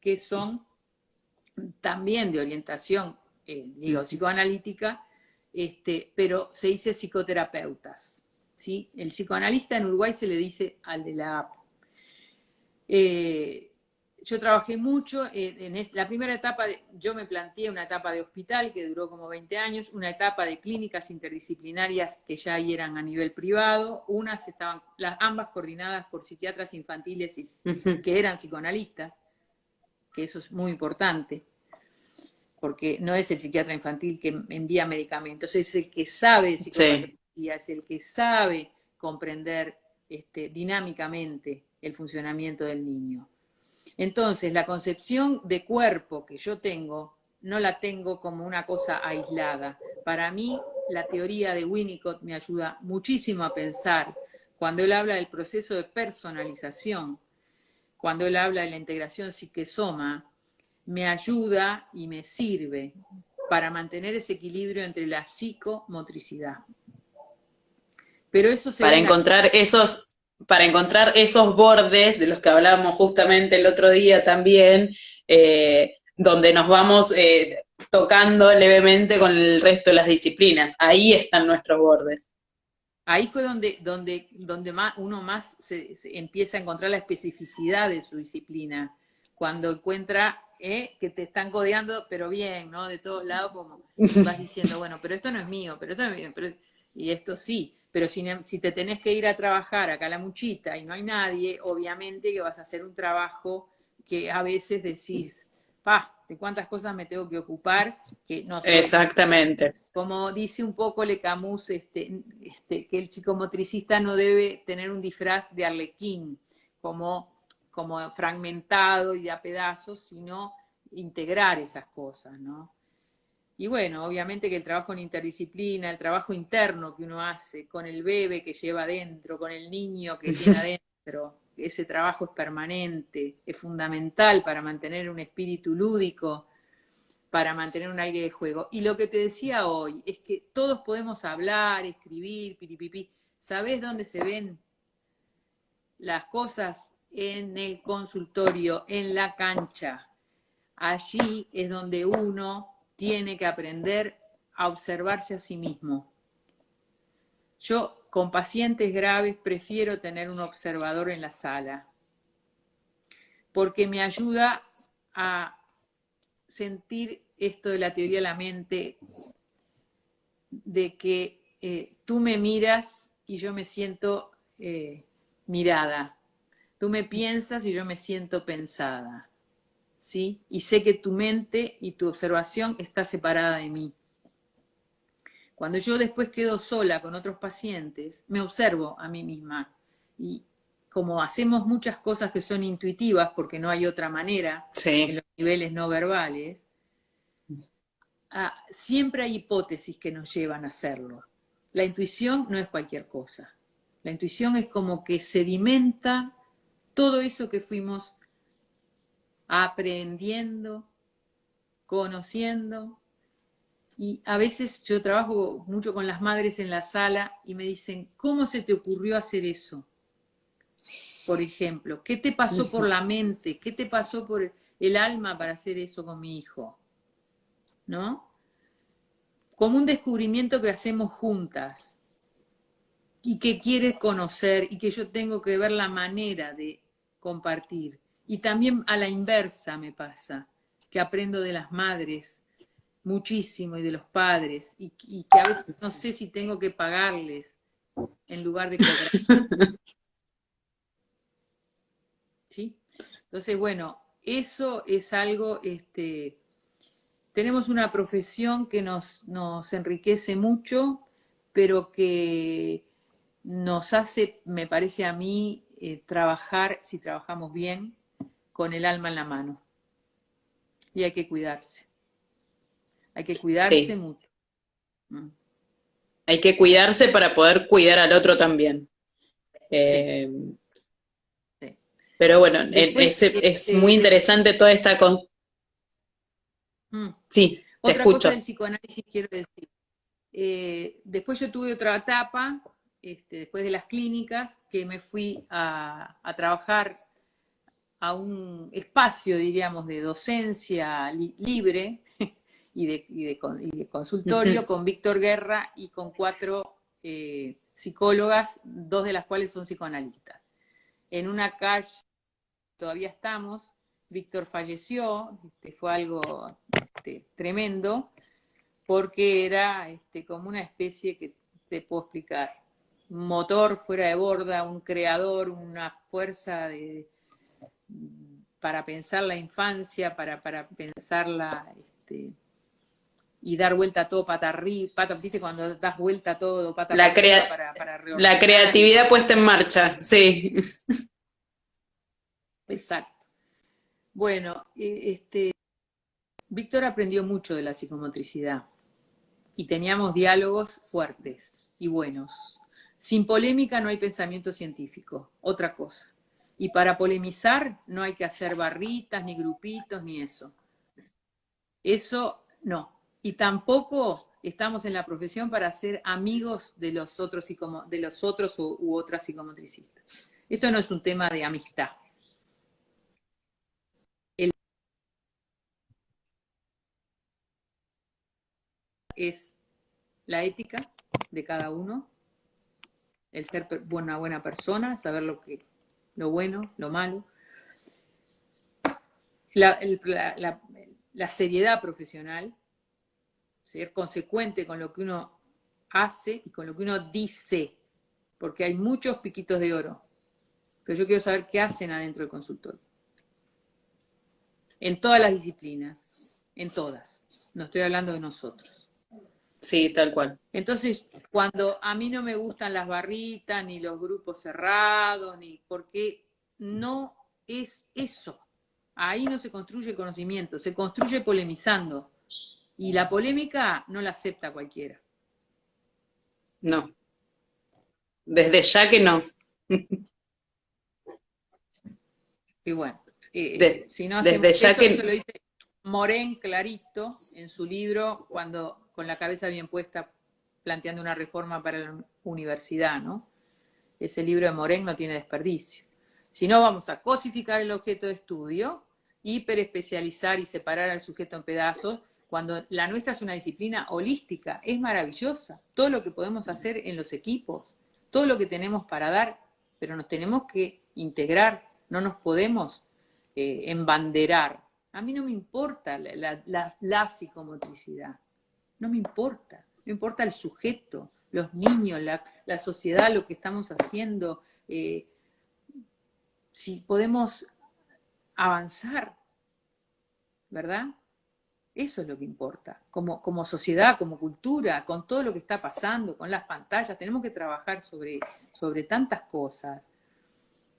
[SPEAKER 2] que son también de orientación, psicoanalítica, pero se dice psicoterapeutas, ¿sí? El psicoanalista en Uruguay se le dice al de la APO. Yo trabajé mucho en la primera etapa, yo me planteé una etapa de hospital que duró como 20 años, una etapa de clínicas interdisciplinarias que ya ahí eran a nivel privado, ambas coordinadas por psiquiatras infantiles que eran psicoanalistas, que eso es muy importante, porque no es el psiquiatra infantil que envía medicamentos, es el que sabe de psicopatología, es el que sabe comprender dinámicamente el funcionamiento del niño. Entonces, la concepción de cuerpo que yo tengo, no la tengo como una cosa aislada. Para mí, la teoría de Winnicott me ayuda muchísimo a pensar, cuando él habla del proceso de personalización, cuando él habla de la integración psique-soma, me ayuda y me sirve para mantener ese equilibrio entre la psicomotricidad. Pero eso se
[SPEAKER 1] para encontrar esos bordes de los que hablábamos justamente el otro día también, donde nos vamos tocando levemente con el resto de las disciplinas. Ahí están nuestros bordes.
[SPEAKER 2] Ahí fue donde uno más se empieza a encontrar la especificidad de su disciplina, cuando encuentra que te están codeando, pero bien, ¿no? De todos lados, como vas diciendo, bueno, pero esto no es mío, pero esto no es mío, y esto sí. Pero si te tenés que ir a trabajar acá a la Muchita y no hay nadie, obviamente que vas a hacer un trabajo que a veces decís, de cuántas cosas me tengo que ocupar, que no soy.
[SPEAKER 1] Exactamente.
[SPEAKER 2] Como dice un poco Le Camus, que el psicomotricista no debe tener un disfraz de arlequín, como fragmentado y de a pedazos, sino integrar esas cosas, ¿no? Y bueno, obviamente que el trabajo en interdisciplina, el trabajo interno que uno hace con el bebé que lleva adentro, con el niño que tiene adentro, ese trabajo es permanente, es fundamental para mantener un espíritu lúdico, para mantener un aire de juego. Y lo que te decía hoy es que todos podemos hablar, escribir, piripipi. ¿Sabés dónde se ven las cosas? En el consultorio, en la cancha. Allí es donde uno tiene que aprender a observarse a sí mismo. Yo con pacientes graves prefiero tener un observador en la sala, porque me ayuda a sentir esto de la teoría de la mente, de que tú me miras y yo me siento mirada. Tú me piensas y yo me siento pensada. ¿Sí? Y sé que tu mente y tu observación está separada de mí. Cuando yo después quedo sola con otros pacientes, me observo a mí misma. Y como hacemos muchas cosas que son intuitivas, porque no hay otra manera en los niveles no verbales, siempre hay hipótesis que nos llevan a hacerlo. La intuición no es cualquier cosa. La intuición es como que sedimenta todo eso que fuimos aprendiendo, conociendo. Y a veces yo trabajo mucho con las madres en la sala y me dicen, ¿cómo se te ocurrió hacer eso? Por ejemplo, ¿qué te pasó por la mente? ¿Qué te pasó por el alma para hacer eso con mi hijo? ¿No? Como un descubrimiento que hacemos juntas y que quiere conocer y que yo tengo que ver la manera de compartir. Y también a la inversa me pasa, que aprendo de las madres muchísimo y de los padres y que a veces no sé si tengo que pagarles en lugar de cobrar. ¿Sí? Entonces, bueno, eso es algo, tenemos una profesión que nos enriquece mucho, pero que nos hace, me parece a mí, trabajar, si trabajamos bien, con el alma en la mano. Y hay que cuidarse. Hay que cuidarse mucho.
[SPEAKER 1] Hay que cuidarse para poder cuidar al otro también. Pero bueno, después, es muy interesante toda esta... Sí, te
[SPEAKER 2] otra
[SPEAKER 1] escucho.
[SPEAKER 2] Cosa del psicoanálisis quiero decir. Después yo tuve otra etapa, después de las clínicas, que me fui a trabajar a un espacio, diríamos, de docencia libre y de consultorio con Víctor Guerra y con 4 psicólogas, 2 de las cuales son psicoanalistas. En una calle todavía estamos, Víctor falleció, fue algo tremendo, porque era como una especie que te puedo explicar, un motor fuera de borda, un creador, una fuerza para pensar la infancia, para pensarla y dar vuelta todo pata arriba, ¿viste? Cuando das vuelta todo pata
[SPEAKER 1] La,
[SPEAKER 2] para arriba
[SPEAKER 1] crea
[SPEAKER 2] para
[SPEAKER 1] la
[SPEAKER 2] reordenar.
[SPEAKER 1] creatividad puesta en marcha, sí.
[SPEAKER 2] Exacto. Bueno, Víctor aprendió mucho de la psicomotricidad y teníamos diálogos fuertes y buenos. Sin polémica no hay pensamiento científico, otra cosa. Y para polemizar no hay que hacer barritas, ni grupitos, ni eso. Eso no. Y tampoco estamos en la profesión para ser amigos de los otros, u otras psicomotricistas. Esto no es un tema de amistad. Es la ética de cada uno, el ser una buena persona, saber lo bueno, lo malo, la seriedad profesional, ser consecuente con lo que uno hace y con lo que uno dice, porque hay muchos piquitos de oro, pero yo quiero saber qué hacen adentro del consultorio. En todas las disciplinas, en todas. No estoy hablando de nosotros.
[SPEAKER 1] Sí, tal cual.
[SPEAKER 2] Entonces, cuando a mí no me gustan las barritas, ni los grupos cerrados, ni porque no es eso. Ahí no se construye el conocimiento, se construye polemizando. Y la polémica no la acepta cualquiera.
[SPEAKER 1] No. Desde ya que no.
[SPEAKER 2] Y bueno, si no hacemos
[SPEAKER 1] Desde ya
[SPEAKER 2] eso, eso
[SPEAKER 1] que
[SPEAKER 2] lo dice Morén clarito en su libro, cuando con la cabeza bien puesta, planteando una reforma para la universidad, ¿no? Ese libro de Morén no tiene desperdicio. Si no, vamos a cosificar el objeto de estudio, hiperespecializar y separar al sujeto en pedazos, cuando la nuestra es una disciplina holística, es maravillosa. Todo lo que podemos hacer en los equipos, todo lo que tenemos para dar, pero nos tenemos que integrar, no nos podemos embanderar. A mí no me importa la psicomotricidad, no me importa, me importa el sujeto, los niños, la sociedad, lo que estamos haciendo, si podemos avanzar, ¿verdad? Eso es lo que importa, como sociedad, como cultura, con todo lo que está pasando, con las pantallas, tenemos que trabajar sobre tantas cosas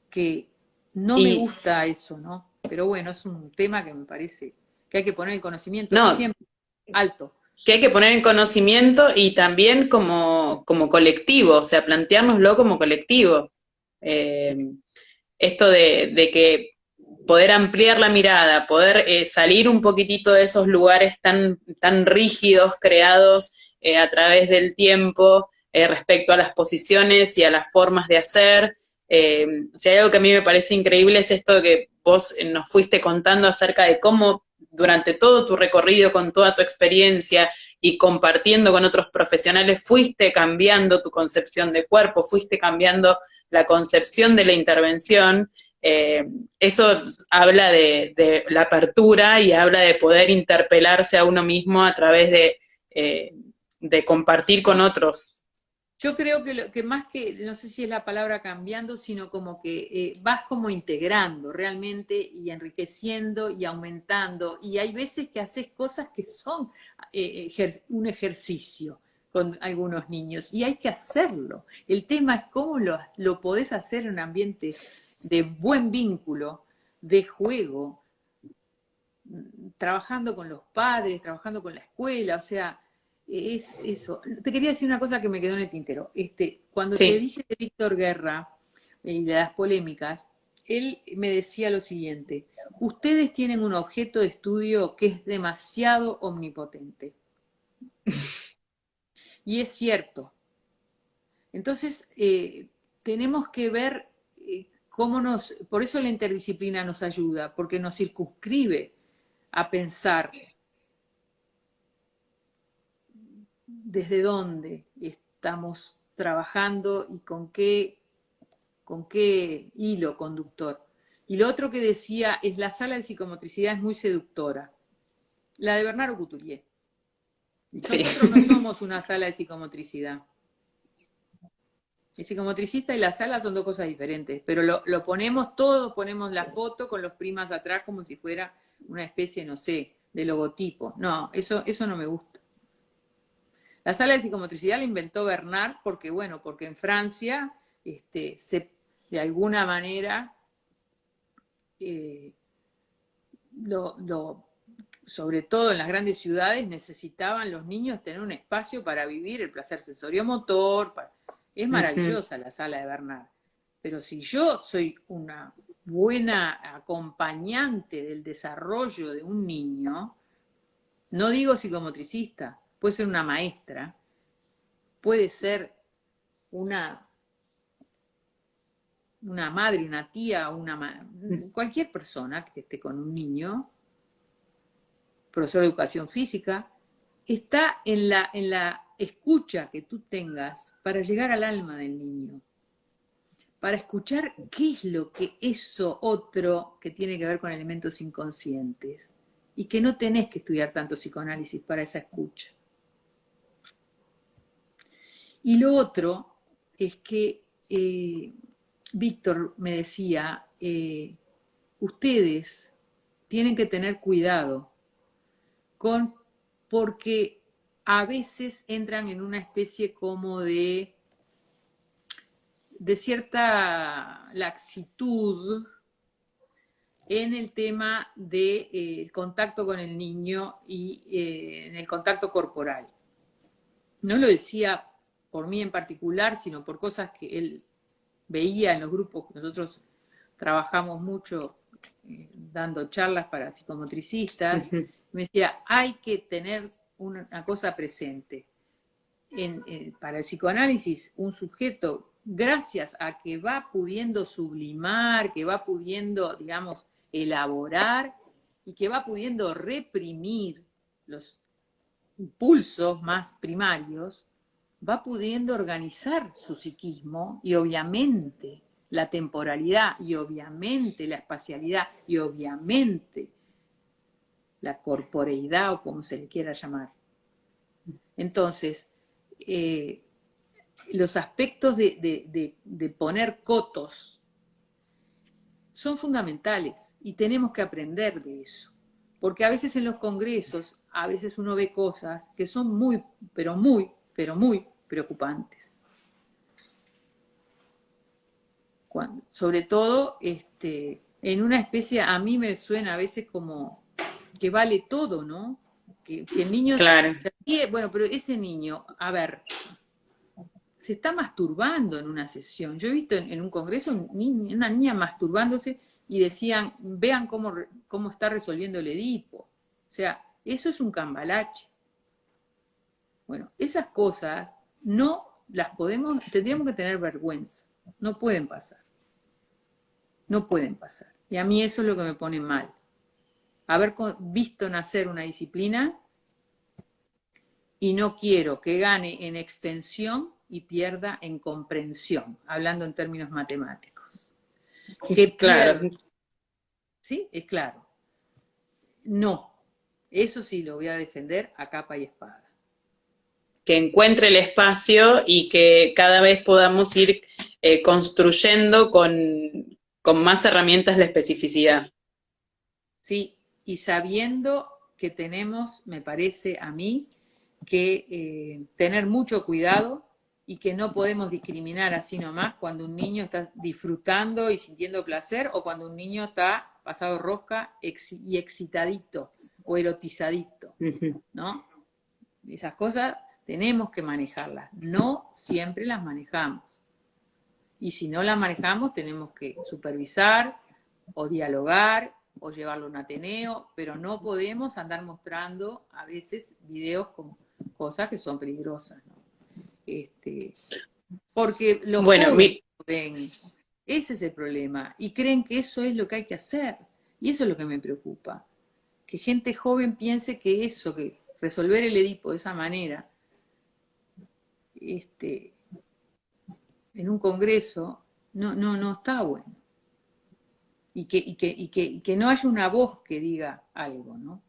[SPEAKER 2] que no me gusta eso, ¿no? Pero bueno, es un tema que me parece que hay que poner el conocimiento
[SPEAKER 1] no,
[SPEAKER 2] siempre alto.
[SPEAKER 1] que hay que poner en conocimiento y también como colectivo, o sea, planteárnoslo como colectivo. Esto de que poder ampliar la mirada, poder salir un poquitito de esos lugares tan rígidos creados a través del tiempo respecto a las posiciones y a las formas de hacer. Si hay algo que a mí me parece increíble es esto que vos nos fuiste contando acerca de cómo durante todo tu recorrido, con toda tu experiencia y compartiendo con otros profesionales, fuiste cambiando tu concepción de cuerpo, fuiste cambiando la concepción de la intervención. Eso habla de la apertura y habla de poder interpelarse a uno mismo a través de compartir con otros.
[SPEAKER 2] Yo creo que más que, no sé si es la palabra cambiando, sino como que vas como integrando realmente y enriqueciendo y aumentando. Y hay veces que haces cosas que son un ejercicio con algunos niños y hay que hacerlo. El tema es cómo lo podés hacer en un ambiente de buen vínculo, de juego, trabajando con los padres, trabajando con la escuela, o sea, es eso. Te quería decir una cosa que me quedó en el tintero. Cuando te
[SPEAKER 1] Sí.
[SPEAKER 2] dije de Víctor Guerra y de las polémicas, él me decía lo siguiente: ustedes tienen un objeto de estudio que es demasiado omnipotente. Y es cierto. Entonces, tenemos que ver por eso la interdisciplina nos ayuda, porque nos circunscribe a pensar desde dónde estamos trabajando y con qué hilo conductor. Y lo otro que decía es la sala de psicomotricidad es muy seductora. La de Bernardo Couturier.
[SPEAKER 1] Sí.
[SPEAKER 2] Nosotros no somos una sala de psicomotricidad. El psicomotricista y la sala son dos cosas diferentes, pero lo ponemos todos, ponemos la foto con los primas atrás como si fuera una especie, no sé, de logotipo. No, eso no me gusta. La sala de psicomotricidad la inventó Bernard porque, bueno, porque en Francia, de alguna manera, sobre todo en las grandes ciudades, necesitaban los niños tener un espacio para vivir el placer sensoriomotor. Es maravillosa la sala de Bernard. Pero si yo soy una buena acompañante del desarrollo de un niño, no digo psicomotricista, puede ser una maestra, puede ser una madre, una tía, cualquier persona que esté con un niño, profesor de educación física, está en la escucha que tú tengas para llegar al alma del niño, para escuchar qué es lo que eso otro que tiene que ver con elementos inconscientes y que no tenés que estudiar tanto psicoanálisis para esa escucha. Y lo otro es que Víctor me decía, ustedes tienen que tener cuidado porque a veces entran en una especie como de cierta laxitud en el tema del contacto con el niño y en el contacto corporal. No lo decía por mí en particular, sino por cosas que él veía en los grupos. Nosotros trabajamos mucho dando charlas para psicomotricistas. Me decía, hay que tener una cosa presente. Para el psicoanálisis, un sujeto, gracias a que va pudiendo sublimar, que va pudiendo, digamos, elaborar y que va pudiendo reprimir los impulsos más primarios, va pudiendo organizar su psiquismo y obviamente la temporalidad y obviamente la espacialidad y obviamente la corporeidad o como se le quiera llamar. Entonces, los aspectos de poner cotos son fundamentales y tenemos que aprender de eso. Porque a veces en los congresos, a veces uno ve cosas que son muy, pero muy preocupantes. Sobre todo en una especie, a mí me suena a veces como que vale todo, ¿no? Que si el niño
[SPEAKER 1] claro.
[SPEAKER 2] Bueno, pero ese niño, a ver, se está masturbando en una sesión. Yo he visto en un congreso una niña masturbándose y decían, vean cómo está resolviendo el Edipo. O sea, eso es un cambalache. Bueno, esas cosas no las tendríamos que tener vergüenza. No pueden pasar. No pueden pasar. Y a mí eso es lo que me pone mal. Haber visto nacer una disciplina y no quiero que gane en extensión y pierda en comprensión, hablando en términos matemáticos. Que
[SPEAKER 1] claro.
[SPEAKER 2] ¿Sí? Es claro. No. Eso sí lo voy a defender a capa y espada.
[SPEAKER 1] Que encuentre el espacio y que cada vez podamos ir construyendo con más herramientas la especificidad.
[SPEAKER 2] Sí, y sabiendo que tenemos, me parece a mí, que tener mucho cuidado y que no podemos discriminar así nomás cuando un niño está disfrutando y sintiendo placer o cuando un niño está pasado rosca y excitadito o erotizadito, ¿no? Esas cosas tenemos que manejarlas, no siempre las manejamos. Y si no las manejamos tenemos que supervisar o dialogar o llevarlo a un ateneo, pero no podemos andar mostrando a veces videos con cosas que son peligrosas, ¿no? Porque los jóvenes ven, ese es el problema, y creen que eso es lo que hay que hacer, y eso es lo que me preocupa, que gente joven piense que eso, que resolver el Edipo de esa manera, en un congreso, no está bueno. Y que no haya una voz que diga algo, ¿no?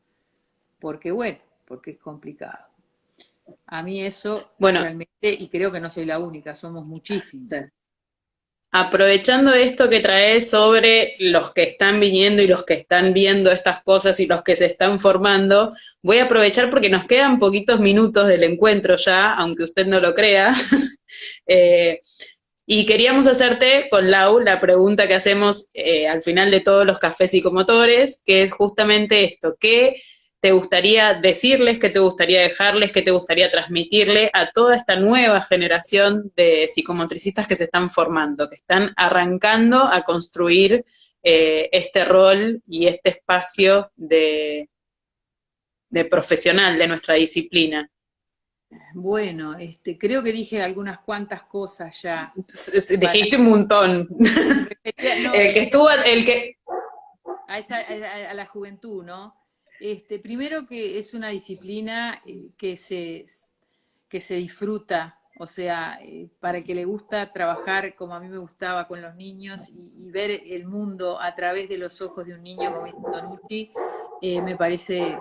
[SPEAKER 2] Porque bueno, porque es complicado. A mí eso
[SPEAKER 1] Bueno,
[SPEAKER 2] realmente, y creo que no soy la única, somos muchísimos.
[SPEAKER 1] sí. Aprovechando esto que traes sobre los que están viniendo y los que están viendo estas cosas y los que se están formando, voy a aprovechar porque nos quedan poquitos minutos del encuentro ya, aunque usted no lo crea. Eh, y queríamos hacerte con Lau la pregunta que hacemos al final de todos los cafés psicomotores, que es justamente esto: ¿qué te gustaría decirles, qué te gustaría dejarles, qué te gustaría transmitirle a toda esta nueva generación de psicomotricistas que se están formando, que están arrancando a construir este rol y este espacio de profesional de nuestra disciplina?
[SPEAKER 2] Bueno, creo que dije algunas cuantas cosas ya para
[SPEAKER 1] Dijiste un montón.
[SPEAKER 2] no,
[SPEAKER 1] El que estuvo, el que,
[SPEAKER 2] a la juventud, ¿no? Primero que es una disciplina que se disfruta, o sea, para el que le gusta trabajar como a mí me gustaba con los niños y ver el mundo a través de los ojos de un niño, como dice Tonucci, me parece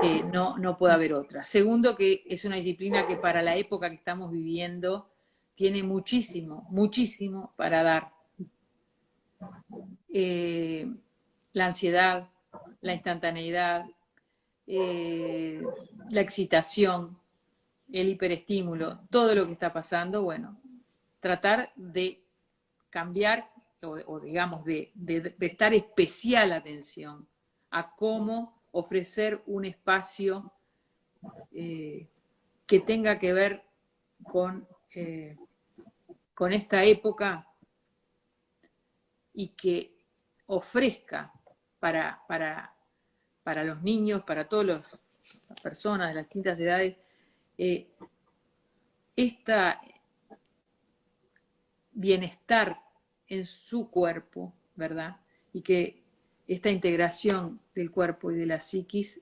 [SPEAKER 2] que no puede haber otra. Segundo, que es una disciplina que para la época que estamos viviendo tiene muchísimo, muchísimo para dar. La ansiedad, la instantaneidad, la excitación, el hiperestímulo, todo lo que está pasando, bueno, tratar de cambiar o digamos de prestar especial atención a cómo ofrecer un espacio que tenga que ver con esta época y que ofrezca para los niños, para todas las personas de las distintas edades, este bienestar en su cuerpo, ¿verdad? Y que esta integración del cuerpo y de la psiquis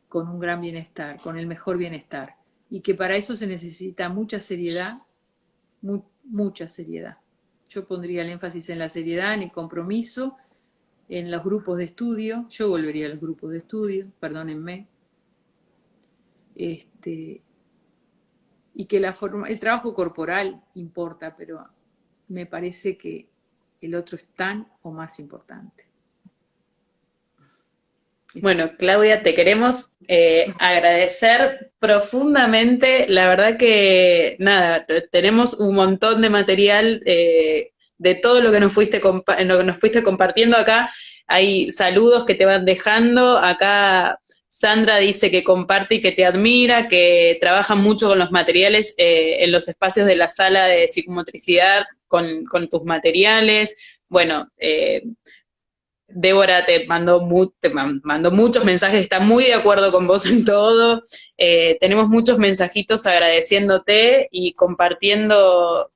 [SPEAKER 2] con un gran bienestar, con el mejor bienestar. Y que para eso se necesita mucha seriedad, mucha seriedad. Yo pondría el énfasis en la seriedad, en el compromiso, en los grupos de estudio. Yo volvería a los grupos de estudio, perdónenme. Y que el trabajo corporal importa, pero me parece que el otro es tan o más importante.
[SPEAKER 1] bueno, Claudia, te queremos agradecer profundamente. La verdad que, nada, tenemos un montón de material de todo lo que nos fuiste compartiendo acá. Hay saludos que te van dejando. Acá Sandra dice que comparte y que te admira, que trabaja mucho con los materiales en los espacios de la sala de psicomotricidad, con tus materiales. Bueno, Débora te mandó muchos mensajes, está muy de acuerdo con vos en todo. Tenemos muchos mensajitos agradeciéndote y compartiendo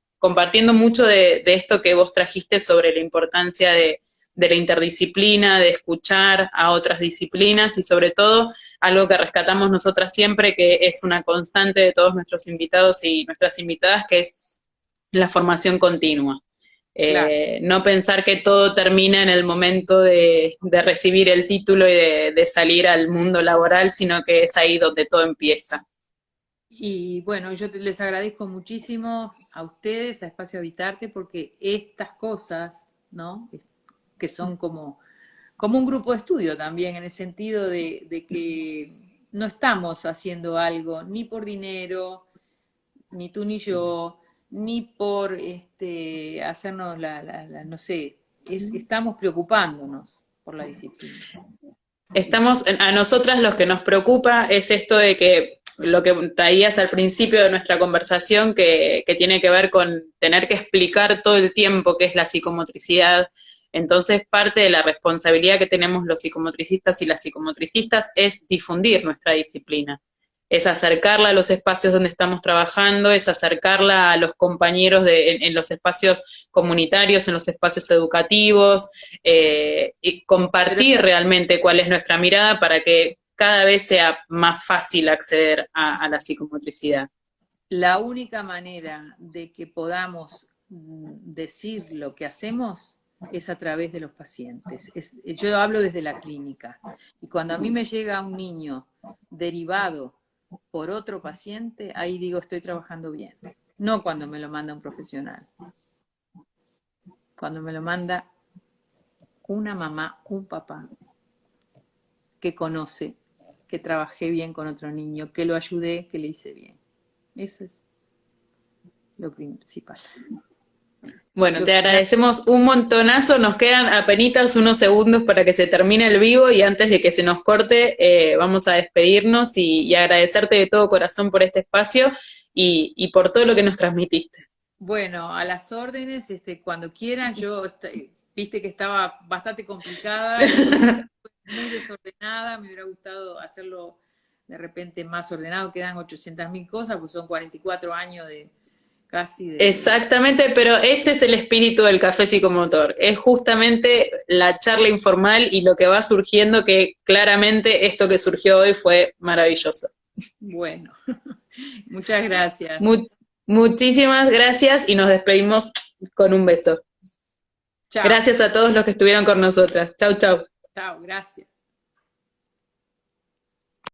[SPEAKER 1] mucho de esto que vos trajiste sobre la importancia de la interdisciplina, de escuchar a otras disciplinas y sobre todo algo que rescatamos nosotras siempre, que es una constante de todos nuestros invitados y nuestras invitadas, que es la formación continua.
[SPEAKER 2] Claro.
[SPEAKER 1] No pensar que todo termina en el momento de recibir el título y de salir al mundo laboral, sino que es ahí donde todo empieza.
[SPEAKER 2] Y bueno, yo les agradezco muchísimo a ustedes, a Espacio Habitarte, porque estas cosas, ¿no? Que son como un grupo de estudio también, en el sentido de que no estamos haciendo algo ni por dinero, ni tú ni yo, ni por hacernos no sé, estamos preocupándonos por la disciplina.
[SPEAKER 1] A nosotras los que nos preocupa es esto de que lo que traías al principio de nuestra conversación, que tiene que ver con tener que explicar todo el tiempo qué es la psicomotricidad. Entonces, parte de la responsabilidad que tenemos los psicomotricistas y las psicomotricistas es difundir nuestra disciplina, es acercarla a los espacios donde estamos trabajando, es acercarla a los compañeros en los espacios comunitarios, en los espacios educativos, y compartir realmente cuál es nuestra mirada para que cada vez sea más fácil acceder a la psicomotricidad.
[SPEAKER 2] la única manera de que podamos decir lo que hacemos es a través de los pacientes. Yo hablo desde la clínica. Y cuando a mí me llega un niño derivado por otro paciente, ahí digo, estoy trabajando bien. No cuando me lo manda un profesional. Cuando me lo manda una mamá, un papá, que conoce, que trabajé bien con otro niño, que lo ayudé, que le hice bien. Eso es lo principal.
[SPEAKER 1] Bueno, te agradecemos un montonazo, nos quedan apenitas unos segundos para que se termine el vivo y antes de que se nos corte vamos a despedirnos y agradecerte de todo corazón por este espacio y por todo lo que nos transmitiste.
[SPEAKER 2] Bueno, a las órdenes, cuando quieran, yo, viste que estaba bastante complicada, muy desordenada, me hubiera gustado hacerlo de repente más ordenado, quedan 800.000 cosas, pues son 44 años de casi de...
[SPEAKER 1] Exactamente, pero este es el espíritu del Café Psicomotor, es justamente la charla informal y lo que va surgiendo, que claramente esto que surgió hoy fue maravilloso.
[SPEAKER 2] Bueno, muchas gracias.
[SPEAKER 1] Muchísimas gracias y nos despedimos con un beso.
[SPEAKER 2] Chao.
[SPEAKER 1] Gracias a todos los que estuvieron con nosotras. Chau, chau.
[SPEAKER 2] Chao, gracias.